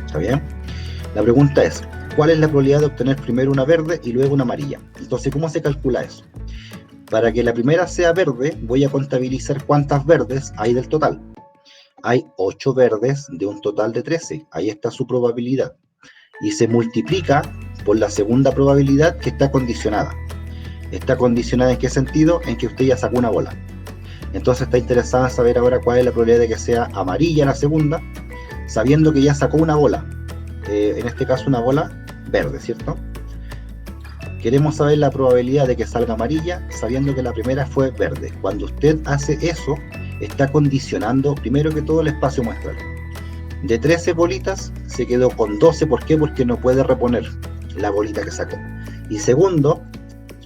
¿Está bien? La pregunta es, ¿cuál es la probabilidad de obtener primero una verde y luego una amarilla? Entonces, ¿cómo se calcula eso? Para que la primera sea verde, voy a contabilizar cuántas verdes hay del total. Hay 8 verdes de un total de 13. Ahí está su probabilidad. Y se multiplica por la segunda probabilidad que está condicionada. ¿Está condicionada en qué sentido? En que usted ya sacó una bola. Entonces está interesado en saber ahora cuál es la probabilidad de que sea amarilla la segunda, sabiendo que ya sacó una bola. En este caso una bola verde, ¿cierto? Queremos saber la probabilidad de que salga amarilla, sabiendo que la primera fue verde. Cuando usted hace eso, está condicionando, primero que todo, el espacio muestral. De 13 bolitas, se quedó con 12. ¿Por qué? Porque no puede reponer la bolita que sacó. Y segundo,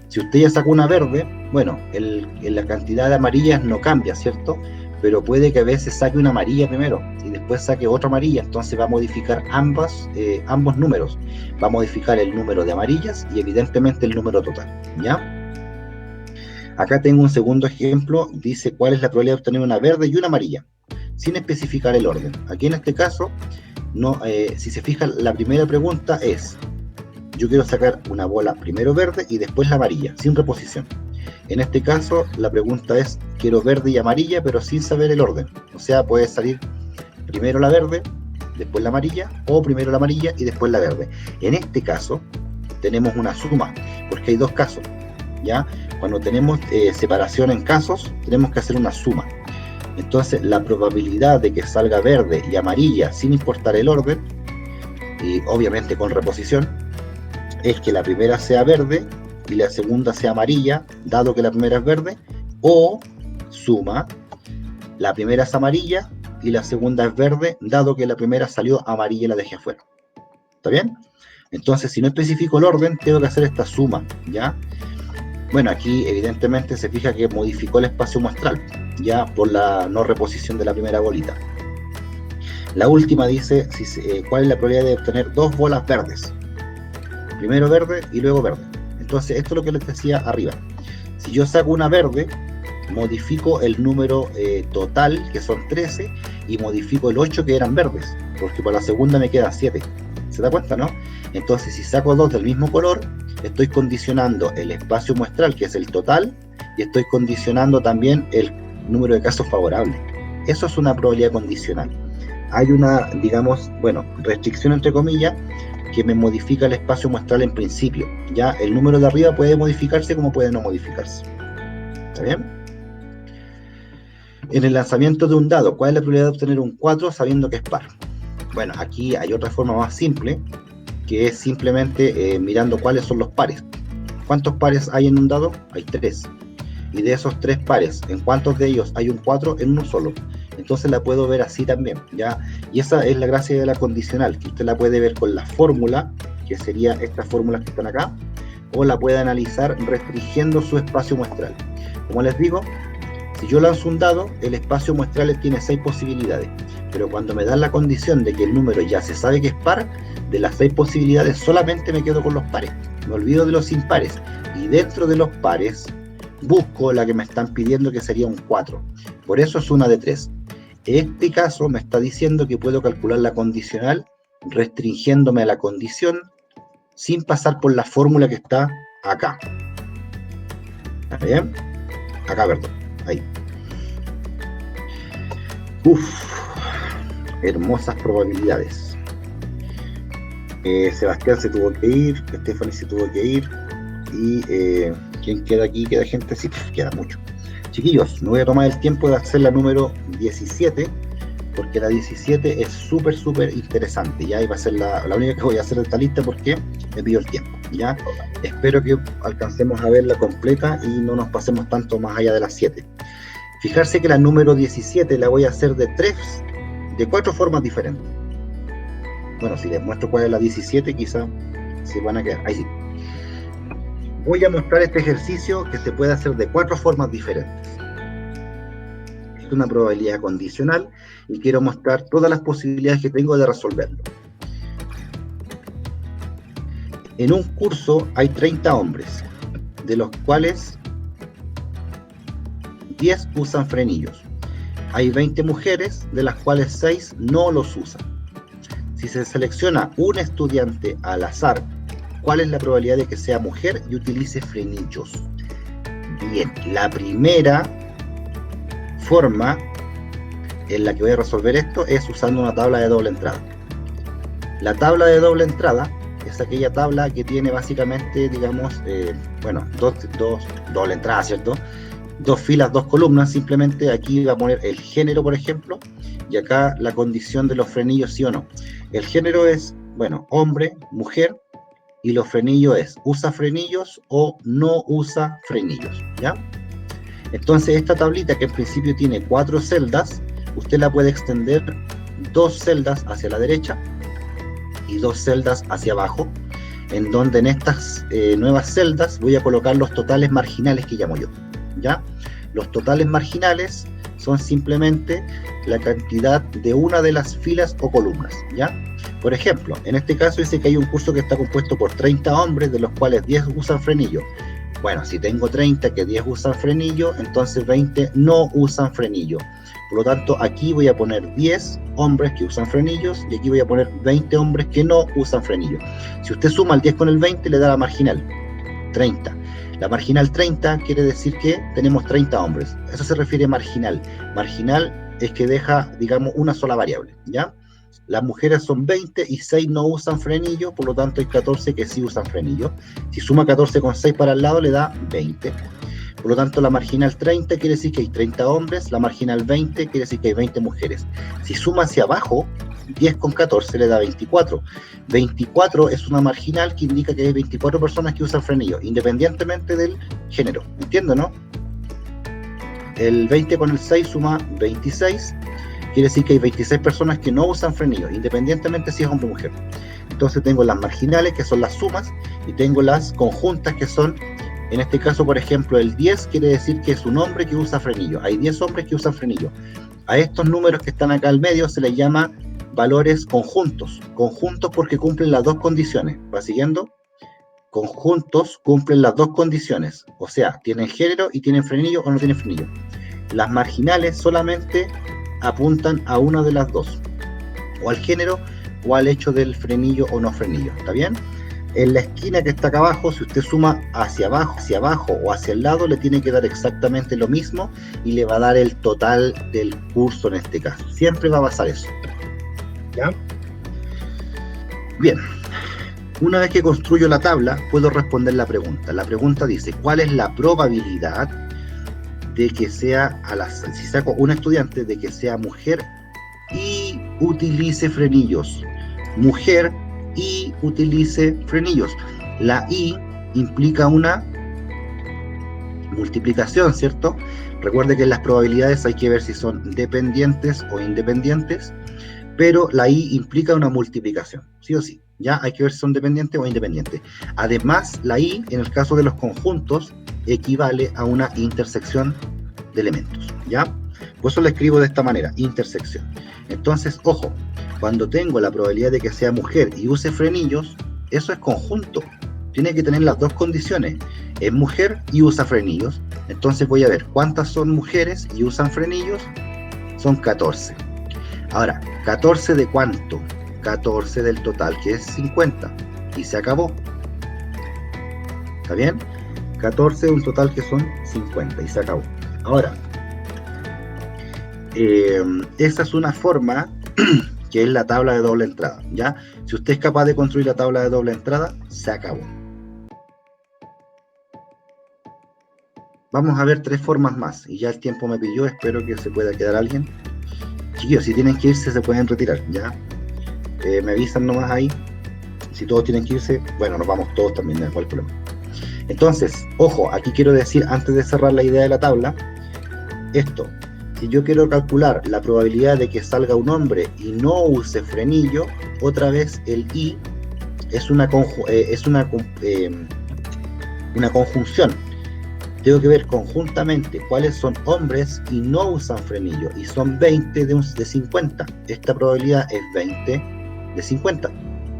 si usted ya sacó una verde, bueno, la cantidad de amarillas no cambia, ¿cierto? Pero puede que a veces saque una amarilla primero y después saque otra amarilla, entonces va a modificar ambos números. Va a modificar el número de amarillas y evidentemente el número total, ¿ya? Acá tengo un segundo ejemplo, dice cuál es la probabilidad de obtener una verde y una amarilla, sin especificar el orden. Aquí en este caso, no, si se fijan, la primera pregunta es, yo quiero sacar una bola primero verde y después la amarilla, sin reposición. En este caso, la pregunta es, quiero verde y amarilla, pero sin saber el orden. O sea, puede salir primero la verde, después la amarilla, o primero la amarilla y después la verde. En este caso, tenemos una suma, porque hay dos casos, ¿ya? Cuando tenemos separación en casos, tenemos que hacer una suma. Entonces, la probabilidad de que salga verde y amarilla, sin importar el orden, y obviamente con reposición, es que la primera sea verde y la segunda sea amarilla, dado que la primera es verde, o suma, la primera es amarilla y la segunda es verde, dado que la primera salió amarilla y la dejé afuera. ¿Está bien? Entonces, si no especifico el orden, tengo que hacer esta suma, ¿ya? Bueno, aquí evidentemente se fija que modificó el espacio muestral, ya por la no reposición de la primera bolita. La última dice, ¿cuál es la probabilidad de obtener 2 bolas verdes? Primero verde y luego verde. Entonces, esto es lo que les decía arriba. Si yo saco una verde, modifico el número total, que son 13, y modifico el 8 que eran verdes, porque por la segunda me quedan 7. ¿Se da cuenta, no? Entonces, si saco 2 del mismo color, estoy condicionando el espacio muestral, que es el total, y estoy condicionando también el número de casos favorables. Eso es una probabilidad condicional. Hay una, digamos, bueno, restricción entre comillas, que me modifica el espacio muestral en principio. Ya el número de arriba puede modificarse como puede no modificarse. ¿Está bien? En el lanzamiento de un dado, ¿cuál es la probabilidad de obtener un 4 sabiendo que es par? Bueno, aquí hay otra forma más simple, que es simplemente mirando cuáles son los pares. ¿Cuántos pares hay en un dado? Hay 3. Y de esos 3 pares, ¿en cuántos de ellos hay un 4? En uno solo. Entonces la puedo ver así también, ¿ya? Y esa es la gracia de la condicional, que usted la puede ver con la fórmula, que sería estas fórmulas que están acá, o la puede analizar restringiendo su espacio muestral. Como les digo, si yo lanzo un dado, el espacio muestral tiene 6 posibilidades, pero cuando me dan la condición de que el número ya se sabe que es par, de las 6 posibilidades solamente me quedo con los pares, me olvido de los impares, y dentro de los pares busco la que me están pidiendo, que sería un 4. Por eso es una de 3. Este caso me está diciendo que puedo calcular la condicional restringiéndome a la condición sin pasar por la fórmula que está acá. ¿Está bien? Acá, perdón. Ahí. Hermosas probabilidades. Sebastián se tuvo que ir, Stephanie se tuvo que ir, y ¿quién queda aquí? ¿Queda gente? Sí, queda mucho. Chiquillos, me voy a tomar el tiempo de hacer la número 17, porque la 17 es súper interesante, ¿ya? Y va a ser la única que voy a hacer de esta lista porque me pido el tiempo, ¿ya? Espero que alcancemos a verla completa y no nos pasemos tanto más allá de las 7. Fijarse que la número 17 la voy a hacer de 4 formas diferentes. Bueno, si les muestro cuál es la 17, quizá se van a quedar. Ahí sí. Voy a mostrar este ejercicio que se puede hacer de 4 formas diferentes. Es una probabilidad condicional y quiero mostrar todas las posibilidades que tengo de resolverlo. En un curso hay 30 hombres, de los cuales 10 usan frenillos. Hay 20 mujeres, de las cuales 6 no los usan. Si se selecciona un estudiante al azar, ¿cuál es la probabilidad de que sea mujer y utilice frenillos? Bien, la primera forma en la que voy a resolver esto es usando una tabla de doble entrada. La tabla de doble entrada es aquella tabla que tiene básicamente, digamos, dos doble entradas, ¿cierto? 2 filas, 2 columnas. Simplemente aquí va a poner el género, por ejemplo, y acá la condición de los frenillos, sí o no. El género es, bueno, hombre, mujer, y los frenillos es, ¿usa frenillos o no usa frenillos? ¿Ya? Entonces esta tablita, que en principio tiene 4 celdas, usted la puede extender 2 celdas hacia la derecha y 2 celdas hacia abajo, en donde en estas nuevas celdas voy a colocar los totales marginales que llamo yo, ¿ya? Los totales marginales son simplemente la cantidad de una de las filas o columnas, ¿ya? Por ejemplo, en este caso dice que hay un curso que está compuesto por 30 hombres, de los cuales 10 usan frenillo. Bueno, si tengo 30 que 10 usan frenillo, entonces 20 no usan frenillo. Por lo tanto, aquí voy a poner 10 hombres que usan frenillos y aquí voy a poner 20 hombres que no usan frenillo. Si usted suma el 10 con el 20, le da la marginal, 30. La marginal 30 quiere decir que tenemos 30 hombres. Eso se refiere a marginal. Marginal es que deja, digamos, una sola variable, ¿ya? Las mujeres son 20 y 6 no usan frenillo, por lo tanto hay 14 que sí usan frenillo. Si suma 14 con 6 para el lado, le da 20. Por lo tanto, la marginal 30 quiere decir que hay 30 hombres, la marginal 20 quiere decir que hay 20 mujeres. Si suma hacia abajo, 10 con 14 le da 24. 24 es una marginal que indica que hay 24 personas que usan frenillo, independientemente del género. ¿Entienden, no? El 20 con el 6 suma 26. Quiere decir que hay 26 personas que no usan frenillo, independientemente si es hombre o mujer. Entonces tengo las marginales, que son las sumas, y tengo las conjuntas, que son, en este caso, por ejemplo, el 10 quiere decir que es un hombre que usa frenillo. Hay 10 hombres que usan frenillo. A estos números que están acá al medio se les llama valores conjuntos. Conjuntos porque cumplen las dos condiciones. ¿Va siguiendo? Conjuntos cumplen las dos condiciones. O sea, tienen género y tienen frenillo o no tienen frenillo. Las marginales solamente apuntan a una de las dos, o al género o al hecho del frenillo o no frenillo. ¿Está bien? En la esquina que está acá abajo, si usted suma hacia abajo o hacia el lado, le tiene que dar exactamente lo mismo y le va a dar el total del curso en este caso. Siempre va a pasar eso. ¿Ya? Bien. Una vez que construyo la tabla, puedo responder la pregunta. La pregunta dice, ¿cuál es la probabilidad de que sea, si saco un estudiante, de que sea mujer y utilice frenillos? Mujer y utilice frenillos. La I implica una multiplicación, ¿cierto? Recuerde que en las probabilidades hay que ver si son dependientes o independientes, pero la I implica una multiplicación, sí o sí. Ya hay que ver si son dependientes o independientes. Además, la I, en el caso de los conjuntos, equivale a una intersección de elementos, ¿ya? Por eso la escribo de esta manera, intersección. Entonces, ojo, cuando tengo la probabilidad de que sea mujer y use frenillos, eso es conjunto. tiene que tener las dos condiciones. Es mujer y usa frenillos. Entonces voy a ver cuántas son mujeres y usan frenillos. Son 14. Ahora, ¿14 de cuánto? 14 del total, que es 50. Y se acabó. ¿Está bien? 14 de un total que son 50 y se acabó. Ahora, esa es una forma que es la tabla de doble entrada, ¿ya? Si usted es capaz de construir la tabla de doble entrada, se acabó. Vamos a ver 3 formas más, y ya el tiempo me pilló, espero que se pueda quedar alguien. Chiquillos, si tienen que irse, se pueden retirar, ¿ya? Me avisan nomás ahí. Si todos tienen que irse, bueno, nos vamos todos también, no hay problema. Entonces, ojo, aquí quiero decir, antes de cerrar la idea de la tabla, esto, si yo quiero calcular la probabilidad de que salga un hombre y no use frenillo, otra vez el I es una conjunción. Tengo que ver conjuntamente cuáles son hombres y no usan frenillo, y son 20 de 50. Esta probabilidad es 20 de 50.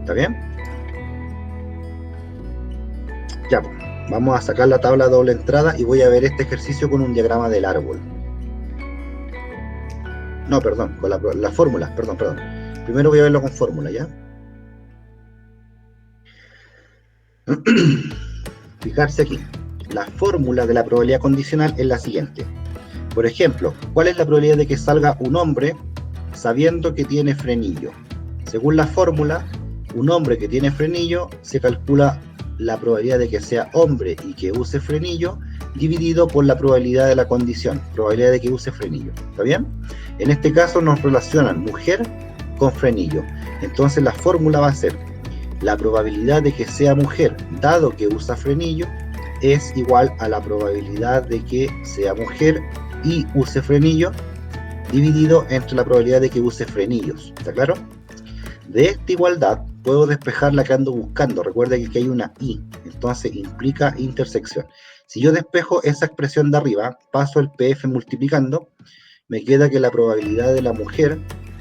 ¿Está bien? Ya, pues, vamos a sacar la tabla de doble entrada y voy a ver este ejercicio con un diagrama del árbol. No, perdón, con las fórmulas, perdón. Primero voy a verlo con fórmula, ¿ya? Fijarse aquí. La fórmula de la probabilidad condicional es la siguiente. Por ejemplo, ¿cuál es la probabilidad de que salga un hombre sabiendo que tiene frenillo? Según la fórmula, un hombre que tiene frenillo se calcula la probabilidad de que sea hombre y que use frenillo dividido por la probabilidad de la condición, probabilidad de que use frenillo. ¿Está bien? En este caso nos relacionan mujer con frenillo. Entonces la fórmula va a ser la probabilidad de que sea mujer dado que usa frenillo es igual a la probabilidad de que sea mujer y use frenillo dividido entre la probabilidad de que use frenillos. ¿Está claro? De esta igualdad puedo despejar la que ando buscando. Recuerda que aquí hay una I, entonces implica intersección. Si yo despejo esa expresión de arriba, paso el PF multiplicando, me queda que la probabilidad de la mujer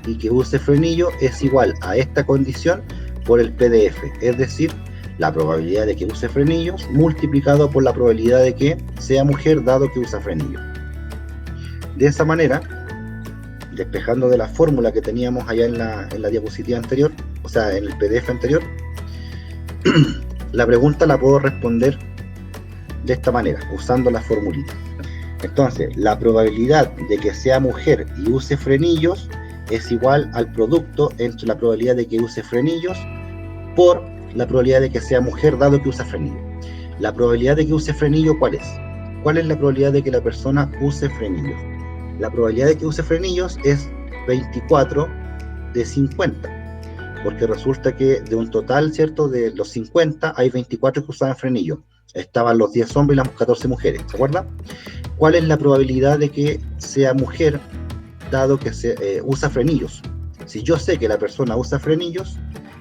y que use frenillo es igual a esta condición por el PDF, es decir, la probabilidad de que use frenillos multiplicado por la probabilidad de que sea mujer dado que usa frenillo. De esa manera, despejando de la fórmula que teníamos allá en la diapositiva anterior, o sea, en el PDF anterior, la pregunta la puedo responder de esta manera, usando la formulita. Entonces, la probabilidad de que sea mujer y use frenillos es igual al producto entre la probabilidad de que use frenillos por la probabilidad de que sea mujer dado que usa frenillo. La probabilidad de que use frenillo, ¿cuál es? ¿Cuál es la probabilidad de que la persona use frenillos? La probabilidad de que use frenillos es 24 de 50, porque resulta que de un total, ¿cierto?, de los 50, hay 24 que usaban frenillo. Estaban los 10 hombres y las 14 mujeres, ¿se acuerdan? ¿Cuál es la probabilidad de que sea mujer dado que usa frenillos? Si yo sé que la persona usa frenillos,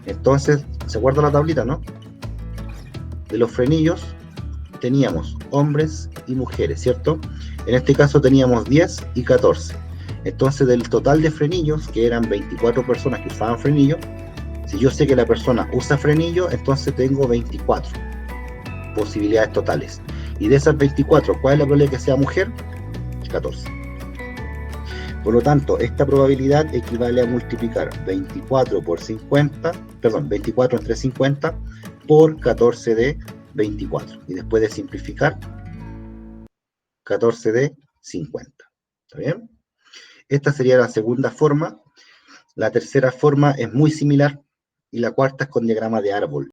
entonces, ¿se acuerda la tablita, no? De los frenillos teníamos hombres y mujeres, ¿cierto? En este caso teníamos 10 y 14. Entonces, del total de frenillos, que eran 24 personas que usaban frenillo, si yo sé que la persona usa frenillo, entonces tengo 24 posibilidades totales. Y de esas 24, ¿cuál es la probabilidad de que sea mujer? 14. Por lo tanto, esta probabilidad equivale a multiplicar 24 por 50, perdón, 24 entre 50 por 14 de 24. Y después de simplificar, 14 de 50. ¿Está bien? Esta sería la segunda forma. La tercera forma es muy similar. Y la cuarta es con diagrama de árbol.